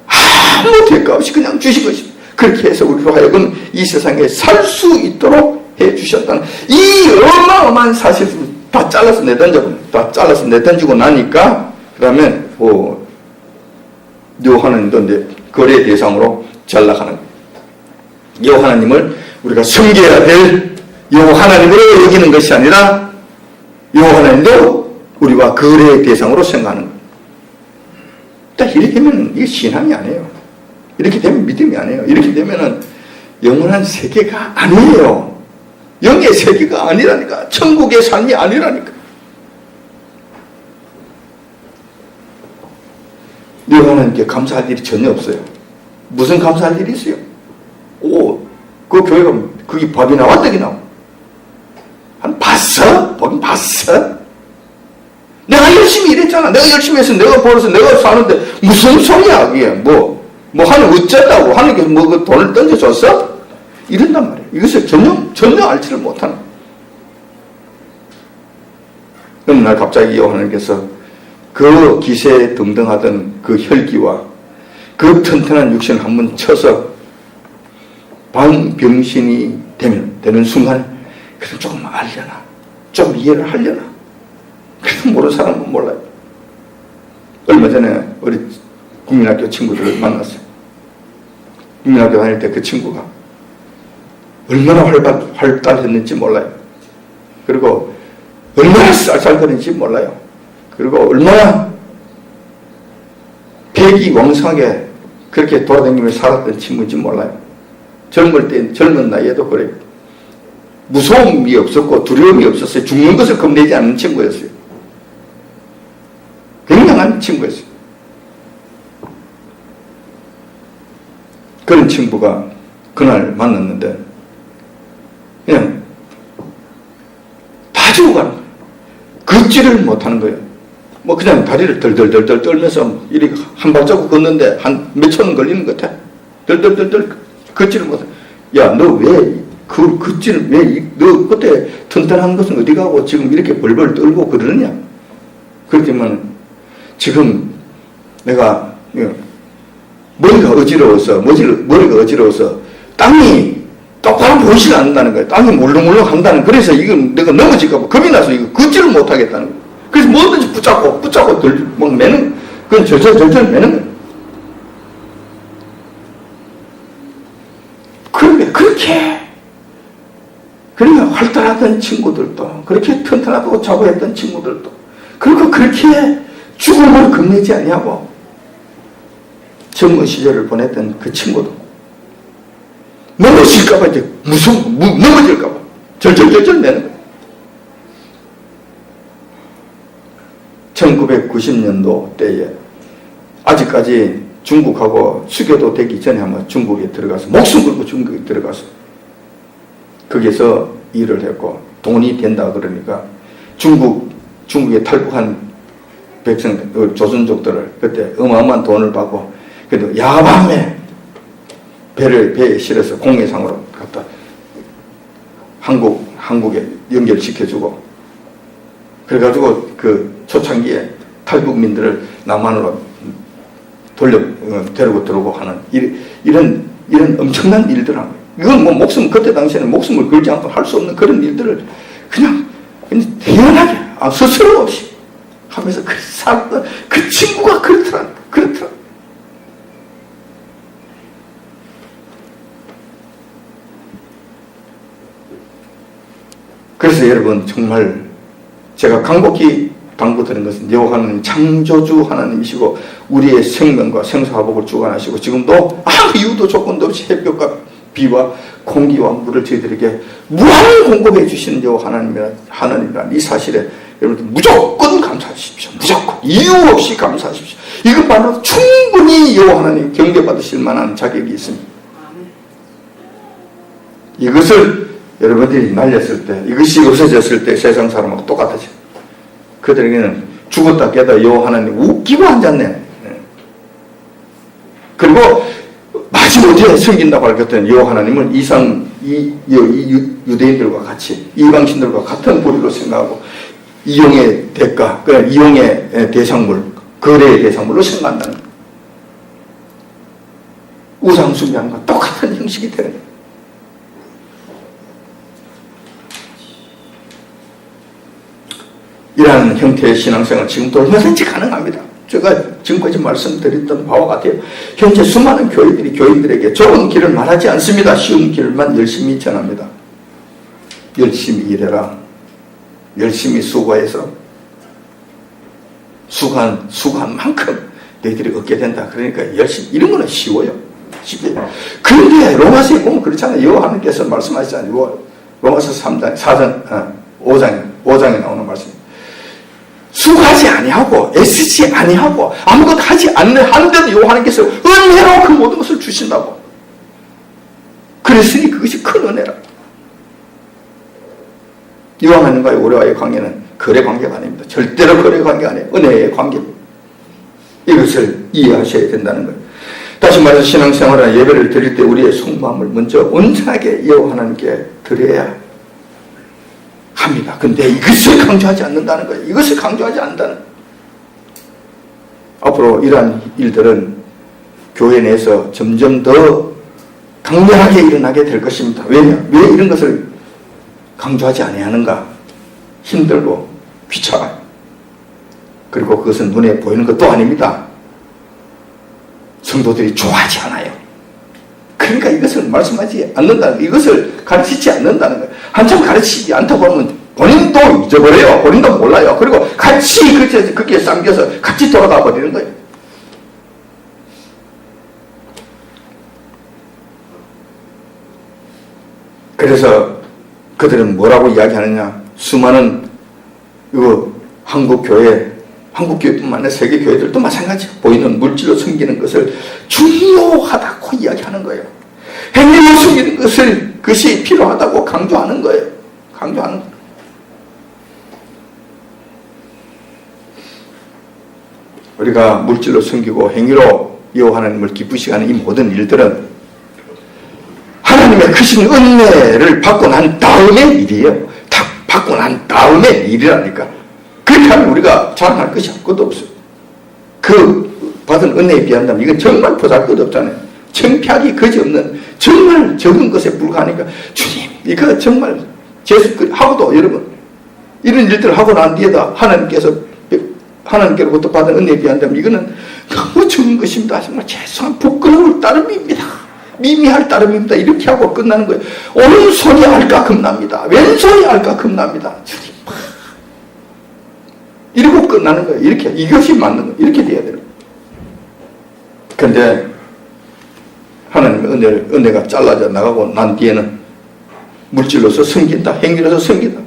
아무 대가 없이 그냥 주신 것입니다. 그렇게 해서 우리로 하여금 이 세상에 살 수 있도록 해주셨다는 이 어마어마한 사실을 다 잘라서 내던지고 나니까 그 다음에 여호와 하나님도 이제 거래 대상으로 전락하는 거예요. 여호와 하나님을 우리가 섬겨야 될 여호와 하나님으로 여기는 것이 아니라 여호와 하나님도 우리와 거래 대상으로 생각하는 거예요. 이렇게 되면 이게 신앙이 아니에요. 이렇게 되면 믿음이 아니에요. 이렇게 되면은 영원한 세계가 아니에요. 영의 세계가 아니라니까. 천국의 삶이 아니라니까. 여호와 하나님께 감사할 일이 전혀 없어요. 무슨 감사할 일이 있어요? 그 교회가 그게 밥이 나와 떡이 나와. 봤어? 보긴 봤어? 내가 열심히 일했잖아. 내가 열심히 해서 내가 벌어서 내가 사는데 무슨 소리야 그게. 뭐 하나님 어쨌다고 하나님께서 그 돈을 던져줬어? 이런단 말이에요. 이것을 전혀 알지를 못하는. 어느 날 갑자기 여호와 하나님께서 그 기세에 등등하던 그 혈기와 그 튼튼한 육신을 한번 쳐서 방병신이 되는 순간 그래도 조금 알려나, 좀 이해를 하려나. 그래도 모르는 사람은 몰라요. 얼마 전에 우리 국민학교 친구들을 만났어요. 국민학교 다닐 때 그 친구가 얼마나 활달했는지 몰라요. 그리고 얼마나 쌀쌀거리는지 몰라요. 그리고 얼마나 패기왕성하게 그렇게 돌아다니며 살았던 친구인지 몰라요. 젊은 나이에도 그래요. 무서움이 없었고 두려움이 없었어요. 죽는 것을 겁내지 않는 친구였어요. 굉장한 친구였어요. 그런 친구가 그날 만났는데 그냥 다 죽어가는 거예요. 걷지를 못하는 거예요. 그냥 다리를 덜덜덜덜 떨면서 이렇게 한 발자국 걷는데 한 몇 초는 걸리는 것 같아. 덜덜덜덜 걷지를 못해. 야, 너 왜 그 걷지를 너 그때 튼튼한 것은 어디 가고 지금 이렇게 벌벌 떨고 그러느냐? 그렇지만 지금 내가 머리가 어지러워서 땅이 똑바로 보이지 않는다는 거예요. 땅이 물렁물렁 한다는. 그래서 이건 내가 넘어질까봐 겁이 나서 이거 걷지를 못하겠다는 거예요. 그래서 뭐든지 붙잡고 막 매는, 그건 절절 매는 거예요. 그러니까 활달하던 친구들도, 그렇게 튼튼하고 자고했던 친구들도, 그리고 그렇게 죽음을 겁내지 아니하고 젊은 시절을 보냈던 그 친구도 넘어질까봐 이제 넘어질까봐 절절 매는 거예요. 1990년도 때에 아직까지 중국하고 수교도 되기 전에 한번 중국에 들어가서 목숨 걸고 중국에 들어가서 거기서 일을 했고 돈이 된다 그러니까 중국에 탈북한 백성 조선족들을 그때 어마어마한 돈을 받고 그래도 야밤에 배에 실어서 공해상으로 갖다 한국에 연결시켜주고 그래가지고 그 초창기에 탈북민들을 남한으로 데리고 들어오고 하는 이런 엄청난 일들을 한 거예요. 이건 뭐 그때 당시에는 목숨을 걸지 않고 할 수 없는 그런 일들을 그냥 태연하게, 스스럼 없이 하면서 살았던 그 친구가 그렇더라. 그래서 여러분, 정말 제가 간곡히 당부드린 것은 여호와 하나님 창조주 하나님이시고 우리의 생명과 생사화복을 주관하시고 지금도 아무 이유도 조건도 없이 햇볕과 비와 공기와 물을 저희들에게 무한히 공급해 주시는 여호와 하나님이라는 이 사실에 여러분들 무조건 감사하십시오. 무조건 이유 없이 감사하십시오. 이것만으로 충분히 여호와 하나님 경배받으실 만한 자격이 있습니다. 이것을 여러분들이 날렸을 때, 이것이 없어졌을 때 세상 사람하고 똑같아져. 그들에게는 죽었다 깨다 여호와 하나님 웃기고 앉았네. 그리고 마지못해 섬긴다고 밝혔던 여호와 하나님을 유대인들과 같이 이방신들과 같은 부류로 생각하고 이용의 대가, 이용의 대상물, 거래의 대상물로 생각한다는 거예요. 우상 숭배하는 것과 똑같은 형식이 되는 거예요. 이러한 형태의 신앙생활 지금도 얼마든지 가능합니다. 제가 지금까지 말씀드렸던 바와 같아요. 현재 수많은 교회들이 교인들에게 좁은 길을 말하지 않습니다. 쉬운 길만 열심히 전합니다. 열심히 일해라. 열심히 수고해서 수고한 만큼 너희들이 얻게 된다. 그러니까 열심히, 이런 거는 쉬워요. 그런데 로마서에 보면 그렇잖아요. 여호와 하나님께서 말씀하시잖아요. 로마서 3장, 4장, 5장에 나오는 말씀. 수고하지 아니하고 애쓰지 아니하고 아무것도 하지 않는데도 여호와 하나님께서 은혜로 그 모든 것을 주신다고. 그랬으니 그것이 큰 은혜라. 여호와 하나님과의 우리와의 관계는 거래 관계가 아닙니다. 절대로 거래 관계가 아니에요. 은혜의 관계입니다. 이것을 이해하셔야 된다는 거예요. 다시 말해서 신앙생활이나 예배를 드릴 때 우리의 속마음을 먼저 온전하게 여호와 하나님께 드려야 합니다. 근데 이것을 강조하지 않는다는 거예요. 이것을 강조하지 않는다는 거예요. 앞으로 이러한 일들은 교회 내에서 점점 더 강렬하게 일어나게 될 것입니다. 왜 이런 것을 강조하지 아니하는가? 힘들고 귀찮아요. 그리고 그것은 눈에 보이는 것도 아닙니다. 성도들이 좋아하지 않아요. 그러니까 이것을 말씀하지 않는다는 거예요. 이것을 가르치지 않는다는 거예요. 한참 가르치지 않다고 하면 본인도 잊어버려요. 본인도 몰라요. 그리고 같이 그게 쌍겨서 같이 돌아가 버리는 거예요. 그래서 그들은 뭐라고 이야기하느냐? 수많은 한국교회뿐만 아니라 세계교회들도 마찬가지예요. 보이는 물질로 섬기는 것을 중요하다고 이야기하는 거예요. 행위로 섬기는 그것이 필요하다고 강조하는 거예요. 강조하는 거예요. 우리가 물질로 섬기고 행위로 여호와 하나님을 기쁘시게 하는 이 모든 일들은 하나님의 크신 은혜를 받고 난 다음의 일이에요. 다 받고 난 다음의 일이라니까. 그렇게 하면 우리가 자랑할 것이 아무것도 없어요. 그 받은 은혜에 비한다면 이건 정말 보잘것없잖아요. 창피하기 그지없는 정말 적은 것에 불과하니까 주님 이거 정말 하고도 여러분 이런 일들을 하고 난 뒤에다 하나님께로부터 받은 은혜에 비한다면 이거는 너무 적은 것입니다. 정말 죄송한 부끄러울 따름입니다. 미미할 따름입니다. 이렇게 하고 끝나는 거예요. 오른손이 알까 겁납니다. 왼손이 알까 겁납니다. 주님 이러고 끝나는 거예요. 이렇게 이것이 맞는 거예요. 이렇게 돼야 돼요. 그런데 하나님의 은혜가 잘라져 나가고 난 뒤에는 물질로서 섬긴다, 행위로서 섬긴다.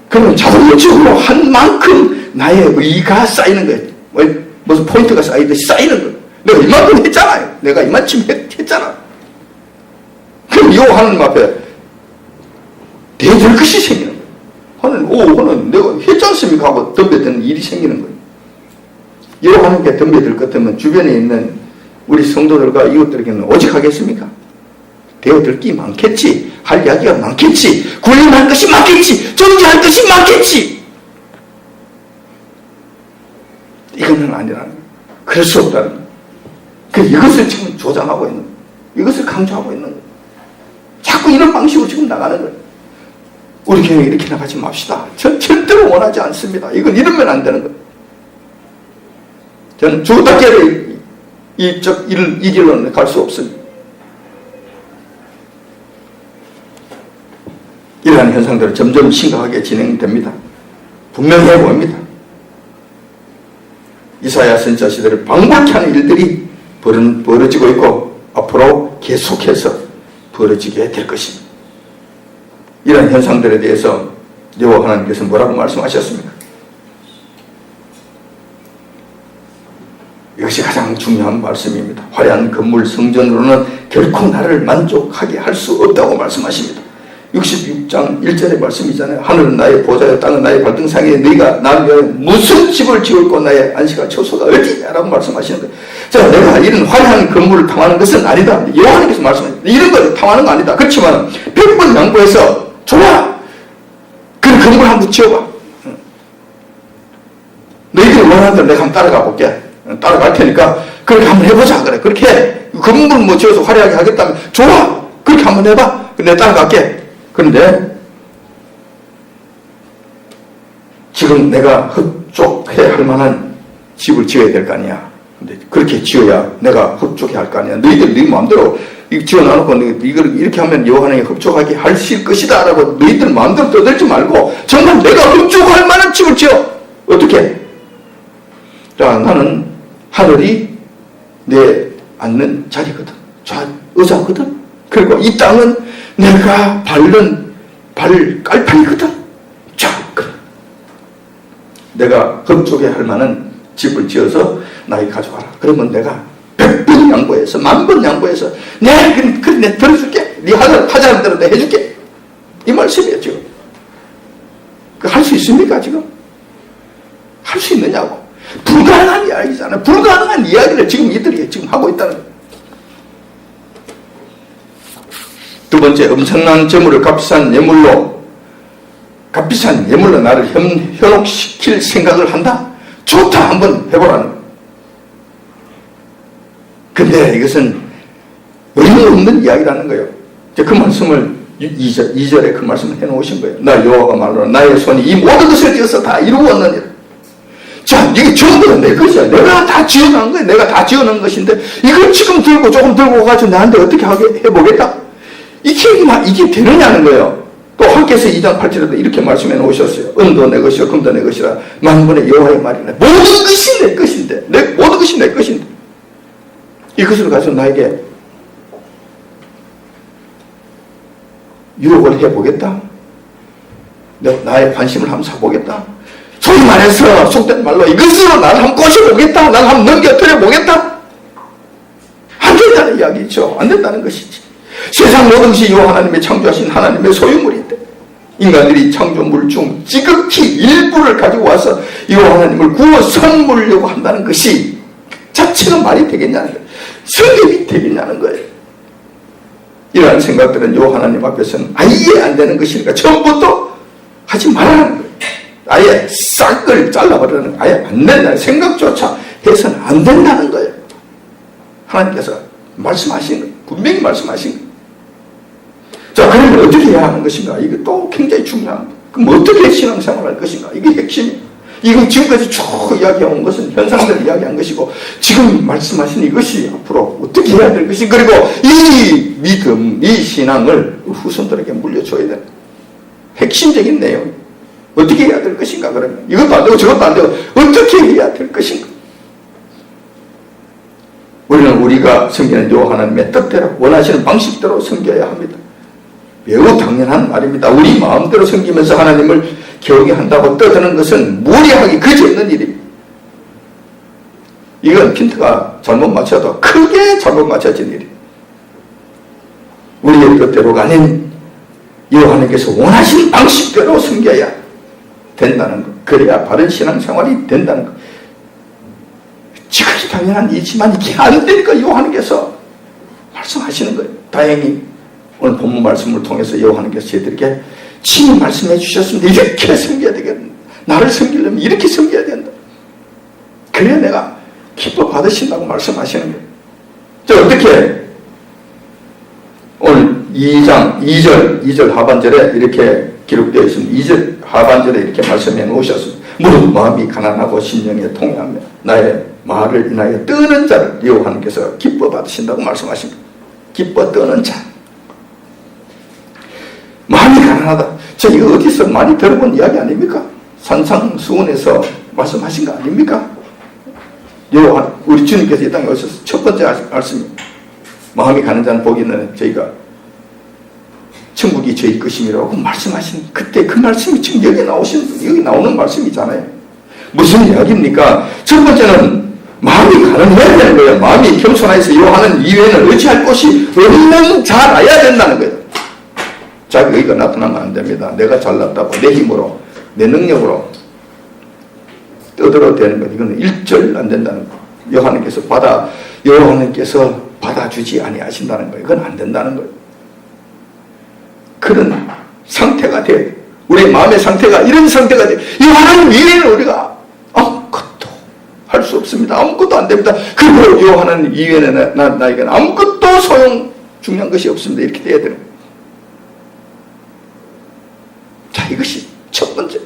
그러면 자동적으로 한 만큼 나의 의가 쌓이는 거예요. 무슨 포인트가 쌓이듯이 쌓이는 거예요. 내가 이만큼 했잖아요. 내가 이만큼 했잖아. 그럼 이 하나님 앞에 대들 것이 생기는 거예요. 하나님 내가 했지 않습니까? 하고 덤벼드는 일이 생기는 거예요. 이 하나님께 덤벼들 것 같으면 주변에 있는 우리 성도들과 이웃들에게는 오직 하겠습니까? 되어들 게 많겠지. 할 이야기가 많겠지. 구원할 것이 많겠지. 존재할 것이 많겠지. 이거는 아니라는 거예요. 그럴 수 없다는 거예요. 이것을 지금 조장하고 있는 거예요. 이것을 강조하고 있는 거예요. 자꾸 이런 방식으로 지금 나가는 거예요. 우리 교회 이렇게 나가지 맙시다. 전 절대로 원하지 않습니다. 이건 이러면 안 되는 거예요. 저는 죽었다깨를 이 길로는 갈 수 없습니다. 이러한 현상들은 점점 심각하게 진행됩니다. 분명해 보입니다. 이사야 선지자 시대를 방불케 하는 일들이 벌어지고 있고 앞으로 계속해서 벌어지게 될 것입니다. 이러한 현상들에 대해서 여호와 하나님께서 뭐라고 말씀하셨습니까? 이것이 가장 중요한 말씀입니다. 화려한 건물 성전으로는 결코 나를 만족하게 할 수 없다고 말씀하십니다. 66장 1절의 말씀이잖아요. 하늘은 나의 보좌요 땅은 나의 발등상에 너희가 나를 위하여 무슨 집을 지을고 나의 안식할 처소가 어디냐라고 말씀하시는 거예요. 자, 내가 이런 화려한 건물을 탐하는 것은 아니다. 여호와님께서 말씀하십니다. 이런 걸 탐하는 거 아니다. 그렇지만 100번 양보해서 좋아. 그 건물 한번 지어봐. 너희들이 원하는 대로 내가 한번 따라가 볼게. 따라갈 테니까 그렇게 한번 해보자. 그래. 그렇게 해. 건물 뭐 지어서 화려하게 하겠다면 좋아. 그렇게 한번 해봐. 내가 따라갈게. 그런데 지금 내가 흡족해 할 만한 집을 지어야 될 거 아니야. 근데 그렇게 지어야 내가 흡족해 할 거 아니야. 너희들 네 마음대로 지어놔놓고 이걸 이렇게 하면 여호와는 흡족하게 하실 것이다 라고 너희들 마음대로 떠들지 말고 정말 내가 흡족할 만한 집을 지어. 어떻게? 자, 나는 하늘이 내 앉는 자리거든. 의자거든. 그리고 이 땅은 내가 밟는 발깔판이거든. 자, 그래. 내가 흡족해 할 만한 집을 지어서 나에게 가져와라. 그러면 내가 100번 양보해서 10,000번 양보해서 그래 내가 들어줄게. 네 하자는 대로 내가 해줄게. 이 말씀이에요 지금. 할 수 있습니까 지금? 할 수 있느냐고. 불가능한 이야기잖아요. 불가능한 이야기를 지금 이들이 지금 하고 있다는 거예요. 두 번째, 엄청난 재물을 값비싼 예물로 나를 현혹시킬 생각을 한다? 좋다, 한번 해보라는 거예요. 근데 이것은 어림없는 이야기라는 거예요. 그 말씀을 2절에 그 말씀을 해놓으신 거예요. 나 여호와가 말하노라 나의 손이 이 모든 것을 지어서 다 이루었느니라. 자, 이게 전부 다 내 것이야. 내가 다 지어놓은 거야. 내가 다 지어놓은 것인데 이걸 지금 조금 들고 가지고 나한테 어떻게 해보겠다? 이게 되느냐는 거예요. 또 하께서 2장 8절에도 이렇게 말씀해 놓으셨어요. 은도 내 것이요 금도 내 것이라 만군의 여호와의 말이라. 모든 것이 내 것인데 모든 것이 내 것인데 이것을 가지고 나에게 유혹을 해보겠다. 나의 관심을 한번 사보겠다. 소위 말해서 속된 말로 이것으로 나를 한번 꼬셔보겠다. 나를 한번 넘겨뜨려보겠다. 안 된다는 이야기죠. 안 된다는 것이지. 세상 모든 것이 여호와 하나님의 창조하신 하나님의 소유물인데 인간들이 창조물 중 지극히 일부를 가지고 와서 여호와 하나님을 구워 선물려고 한다는 것이 자체가 말이 되겠냐는 거예요. 성립이 되겠냐는 거예요. 이러한 생각들은 여호와 하나님 앞에서는 아예 안 되는 것이니까 처음부터 하지 말라는 거예요. 아예 싹을 잘라버리는 거예요. 아예 안 된다는 생각조차 해서는 안 된다는 거예요. 하나님께서 말씀하신 거예요. 분명히 말씀하신 거예요. 자, 그러면 어떻게 해야 하는 것인가? 이게 또 굉장히 중요합니다. 그럼 어떻게 신앙생활을 할 것인가? 이게 핵심이에요. 이건 지금까지 쭉 이야기해온 것은 현상들을 이야기한 것이고 지금 말씀하신 이것이 앞으로 어떻게 해야 될 것이 그리고 이 믿음, 이 신앙을 후손들에게 물려줘야 되는 핵심적인 내용. 어떻게 해야 될 것인가 그러면 이것도 안 되고 저것도 안 되고 어떻게 해야 될 것인가? 우리는 우리가 섬기는 여호와 하나님의 뜻대로 원하시는 방식대로 섬겨야 합니다. 매우 당연한 말입니다. 우리 마음대로 섬기면서 하나님을 겨우게 한다고 떠드는 것은 무리하기 그지없는 일입니다. 이건 핀트가 잘못 맞춰도 크게 잘못 맞춰진 일입니다. 우리의 뜻대로가 아닌 여호와 하나님께서 원하시는 방식대로 섬겨야 된다는 것. 그래야 바른 신앙생활이 된다는 것. 지극히 당연한 일이지만 이게 안 되니까 여호와 하나님께서 말씀하시는 거예요. 다행히 오늘 본문 말씀을 통해서 여호와 하나님께서 저희들에게 친히 말씀해 주셨습니다. 이렇게 섬겨야 되겠다. 나를 섬기려면 이렇게 섬겨야 된다. 그래야 내가 기뻐 받으신다고 말씀하시는 거예요. 자, 어떻게 오늘 2장 2절 하반절에 이렇게 기록되어 있습니다. 2절 하반절에 이렇게 말씀해 놓으셨습니다. 무릇 마음이 가난하고 심령에 통해하며 나의 말을 인하여 뜨는 자를 여호와께서 기뻐 받으신다고 말씀하십니다. 기뻐 뜨는 자. 마음이 가난하다. 저 이거 어디서 많이 들어본 이야기 아닙니까? 산상수훈에서 말씀하신 거 아닙니까? 여호와 우리 주님께서 이 땅에 오셔서 첫 번째 말씀이 마음이 가는 자는 복이 있는 저희가 천국이 저희 것임이라고 말씀하신 그때 그 말씀이 지금 여기 나오는 말씀이잖아요. 무슨 이야기입니까? 첫 번째는 마음이 가난해야 되는 거예요. 마음이 겸손하여서 여호와는 이외에는 의지할 곳이 없는 자라야 된다는 거예요. 자기 의가 나타나면 안 됩니다. 내가 잘났다고 내 힘으로 내 능력으로 떠들어도 되는 것. 이건 일절 안 된다는 거. 여호와께서 받아주지 아니하신다는 거예요. 이건 안 된다는 거예요. 그런 상태가 돼. 우리 마음의 상태가 이런 상태가 돼. 여호와는 이외에는 우리가 아무것도 할 수 없습니다. 아무것도 안 됩니다. 그리고 여호와는 이외에는 나에게는 아무것도 중요한 것이 없습니다. 이렇게 돼야 되는 거예요. 자, 이것이 첫 번째.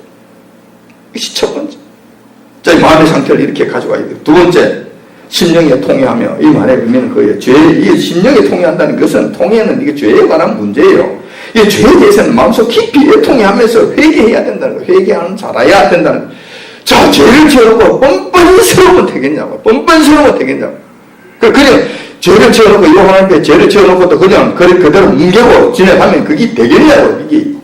자, 마음의 상태를 이렇게 가져가야 돼요. 두 번째, 심령에 통해하며, 이 말의 의미는 그예요. 이게 심령에 통해한다는 것은, 통해는 이게 죄에 관한 문제예요. 이 죄에 대해서는 마음속 깊이 통해하면서 회개해야 된다는 거예요. 회개하는 자라야 된다는 거예요. 자, 죄를 지어놓고 뻔뻔스러우면 되겠냐고. 그냥 죄를 지어놓고, 여호와한테 죄를 지어놓고 또 그냥 그대로 뭉개고 지내가면 그게 되겠냐고, 이게.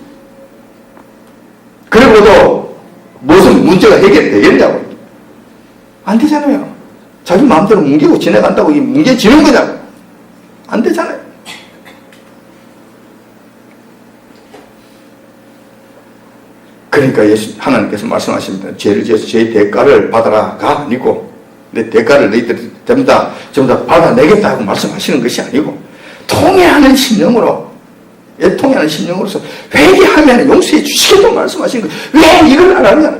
그리고도 무슨 문제가 해결되겠냐고. 안 되잖아요. 자기 마음대로 뭉개고 지내간다고 이게 뭉개지는 거냐고. 안 되잖아요. 그러니까 하나님께서 말씀하십니다. 죄를 지어서 죄의 대가를 받아라가 아니고 내 대가를 너희들이 전부 다 받아내겠다고 말씀하시는 것이 아니고 통해하는 심령으로 통해하는 심령으로서 회개하면 용서해 주시겠다고 말씀하시는 거예요. 왜 이걸 안 하냐?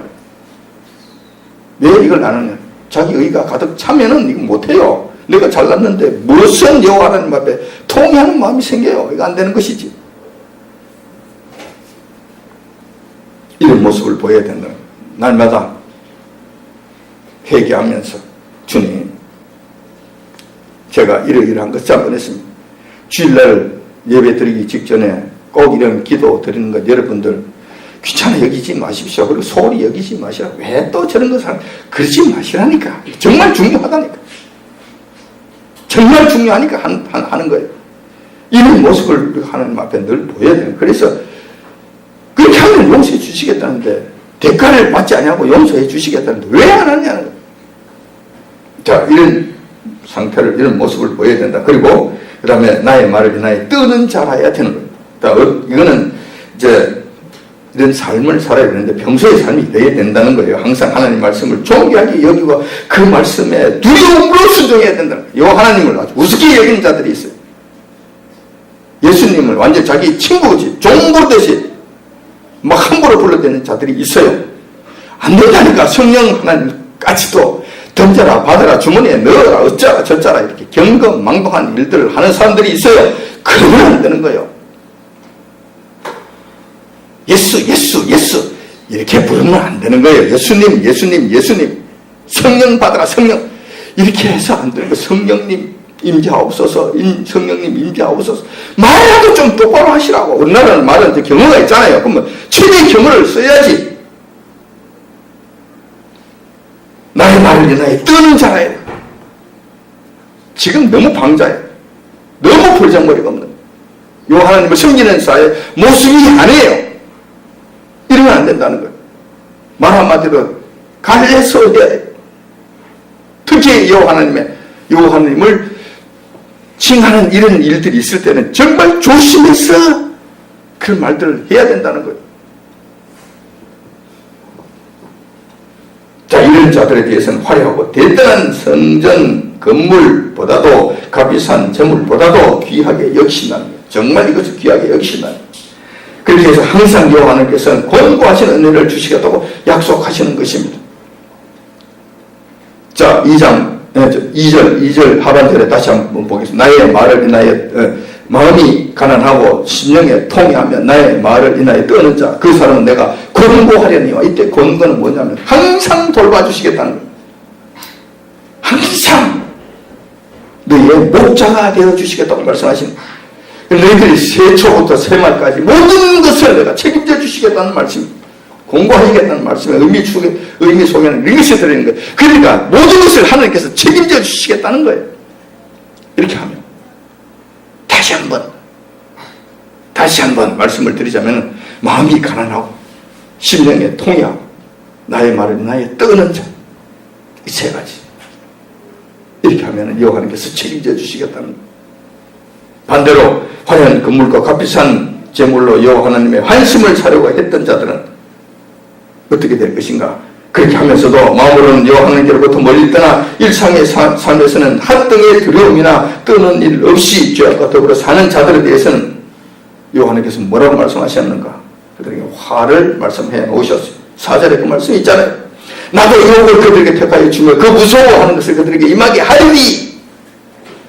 왜 이걸 안 하냐? 자기 의가 가득 차면은 이거 못해요. 내가 잘났는데 무슨 여호와 하나님 앞에 통해하는 마음이 생겨요. 이거 안 되는 것이지. 이런 모습을 보여야 된다. 날마다 회개하면서 주님, 제가 이러이러한 것 잘못했습니다. 주일날 예배 드리기 직전에 꼭 이런 기도 드리는 것 여러분들 귀찮아 여기지 마십시오. 그리고 소홀히 여기지 마시라. 왜 또 저런 것을 그러지 마시라니까. 정말 중요하다니까. 정말 중요하니까 하는 거예요. 이런 모습을 하나님 앞에 늘 보여야 돼요. 그래서 그렇게 하면 용서해 주시겠다는데 대가를 받지 않냐고 용서해 주시겠다는데 왜 안 하냐는 거예요. 자, 이런 상태를, 이런 모습을 보여야 된다. 그리고 그 다음에 나의 말을 인하여 뜨는 자라야 되는 거예요. 이거는 이제 이런 삶을 살아야 되는데 평소의 삶이 되어야 된다는 거예요. 항상 하나님 말씀을 존귀하게 여기고 그 말씀에 두려움으로 순종해야 된다는 거예요. 하나님을 아주 우습게 여기는 자들이 있어요. 예수님을 완전 자기 친구지 종부르듯이 막 함부로 불러대는 자들이 있어요. 안 된다니까. 성령 하나님 까지도 던져라 받아라 주머니에 넣어라 어쩌라 저쩌라 이렇게 경거망동한 일들을 하는 사람들이 있어요. 그러면 안 되는 거예요. 예수 이렇게 부르면 안 되는 거예요. 예수님 성령 받아라 성령 이렇게 해서 안 되는 거예요. 성령님 임재하옵소서 성령님 임재하옵소서 말이라도 좀 똑바로 하시라고. 우리나라는 말은 경어가 있잖아요. 그러면 최대 경어를 써야지. 나의 말을 인하여 뜨는 자라야 돼. 지금 너무 방자예요. 너무 벌장머리가 없는 요 하나님을 섬기는 자의 모습이 아니에요. 이러면 안 된다는 거예요. 말 한마디로 갈래서 해야 돼요. 특히 요 하나님을 칭하는 이런 일들이 있을 때는 정말 조심해서 그 말들을 해야 된다는 거예요. 자, 이런 자들에 대해서는 화려하고 대단한 성전 건물보다도 값비싼 재물보다도 귀하게 여기신다는 거예요. 정말 이것을 귀하게 여기신다는 거예요. 그렇게 해서 항상 여호와 하나님께서는 권고하신 은혜를 주시겠다고 약속하시는 것입니다. 자, 2절 하반절에 다시 한번 보겠습니다. 나의 말을 인하여 마음이 가난하고 심령에 통해하며 나의 말을 인하여 떠는 자, 그 사람은 내가 권고하려니와. 이때 권고는 뭐냐면 항상 돌봐주시겠다는 거예요. 항상 너희의 목자가 되어주시겠다고 말씀하시는 거예요. 너희들이 세초부터 세말까지 모든 것을 내가 책임져 주시겠다는 말씀입니다. 공부하시겠다는 말씀의 의미 속에는 이것이 들어있는 거예요. 그러니까 모든 것을 하나님께서 책임져 주시겠다는 거예요. 이렇게 하면 다시 한번 말씀을 드리자면 마음이 가난하고 심령에 통해하고 나의 말을 나의 떠는 자, 이 세 가지 이렇게 하면 여호와 하나님께서 책임져 주시겠다는 거예요. 반대로 화려한 금물과 값비싼 제물로 여호와 하나님의 환심을 사려고 했던 자들은 어떻게 될 것인가? 그렇게 하면서도 마음으로는 여호와 하나님께로부터 멀리 떠나 일상의 삶에서는 한등의 두려움이나 떠는 일 없이 죄악과 더불어 사는 자들에 대해서는 여호와 하나님께서 뭐라고 말씀하셨는가? 그들에게 화를 말씀해 오셨어요. 4절에 그 말씀이 있잖아요. 나도 유혹을 그들에게 택하여 주며 그 무서워하는 것을 그들에게 임하게 하리니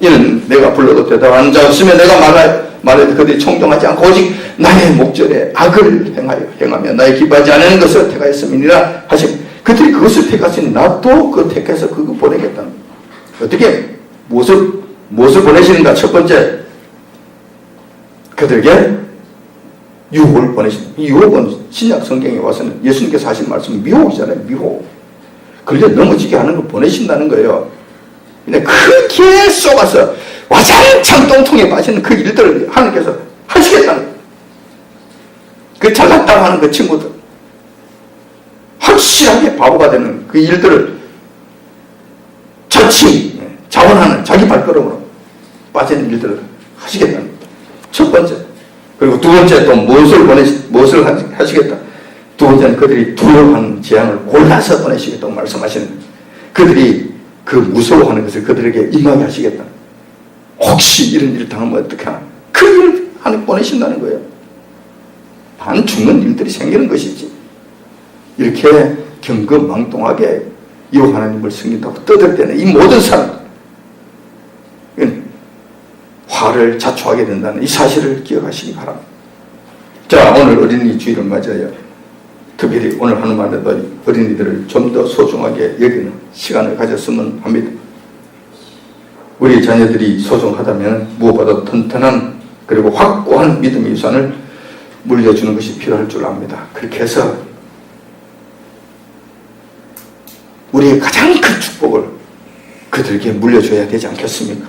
이는 내가 불러도 대답하는 자 없으면 내가 말해도 그들이 청종하지 않고 오직 나의 목전에 악을 행하며 나의 기뻐하지 않는 것을 택하였음이니라 하시고, 그들이 그것을 택하시니 나도 그 택해서 그거 보내겠다는 거예요. 어떻게 무엇을 보내시는가? 첫 번째, 그들에게 유혹을 보내시는. 이 유혹은 신약 성경에 와서는 예수님께서 하신 말씀은 미혹이잖아요. 미혹. 걸려 넘어지게 하는 걸 보내신다는 거예요. 근데 크게 쏘아서 와장창 똥통에 빠지는 그 일들을 하나님께서 하시겠다는 거예요. 그 잘났다고 하는 그 친구들, 확실하게 바보가 되는 그 일들을 자원하는 자기 발걸음으로 빠지는 일들을 하시겠다는 거예요. 첫 번째. 그리고 두 번째, 또 무엇을 하시겠다? 두 번째는 그들이 두려워하는 재앙을 골라서 보내시겠다고 말씀하시는 거예요. 그들이 그 무서워하는 것을 그들에게 임하게 하시겠다. 혹시 이런 일을 당하면 어떻게 하나? 그 일을 하나님 보내신다는 거예요. 반 죽는 일들이 생기는 것이지. 이렇게 경거망동하게 여호와 하나님을 섬긴다고 떠들 때는 이 모든 사람 화를 자초하게 된다는 이 사실을 기억하시기 바랍니다. 자, 오늘 어린이 주일을 맞아요. 특별히 오늘 하루만에도 어린이들을 좀 더 소중하게 여기는 시간을 가졌으면 합니다. 우리 자녀들이 소중하다면 무엇보다 튼튼한 그리고 확고한 믿음의 유산을 물려주는 것이 필요할 줄 압니다. 그렇게 해서 우리의 가장 큰 축복을 그들에게 물려줘야 되지 않겠습니까?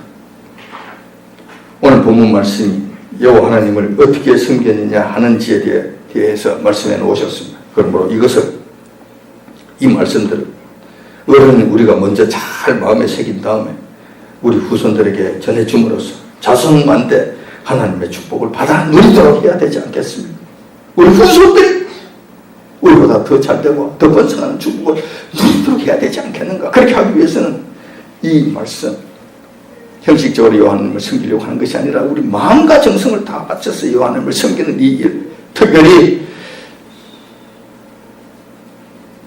오늘 본문 말씀이 여호와 하나님을 어떻게 섬겼느냐 하는지에 대해서 말씀해 놓으셨습니다. 그러므로 이 말씀들을 우리가 먼저 잘 마음에 새긴 다음에 우리 후손들에게 전해줌으로써 자손만대 하나님의 축복을 받아 누리도록 해야 되지 않겠습니까? 우리 후손들이 우리보다 더 잘되고 더 번성하는 축복을 누리도록 해야 되지 않겠는가? 그렇게 하기 위해서는 이 말씀, 형식적으로 여호와 하나님을 섬기려고 하는 것이 아니라 우리 마음과 정성을 다 바쳐서 여호와 하나님을 섬기는 이 일, 특별히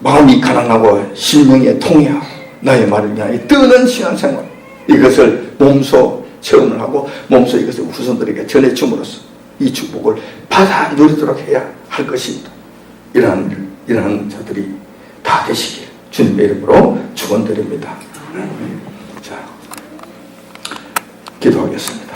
마음이 가난하고 심령에 통해하고 나의 말을 위하여 뜨는 신앙생활, 이것을 몸소 체험을 하고 몸소 이것을 후손들에게 전해줌으로써 이 축복을 받아 누리도록 해야 할 것입니다. 이러한 자들이 다 되시길 주님의 이름으로 축원드립니다. 자, 기도하겠습니다.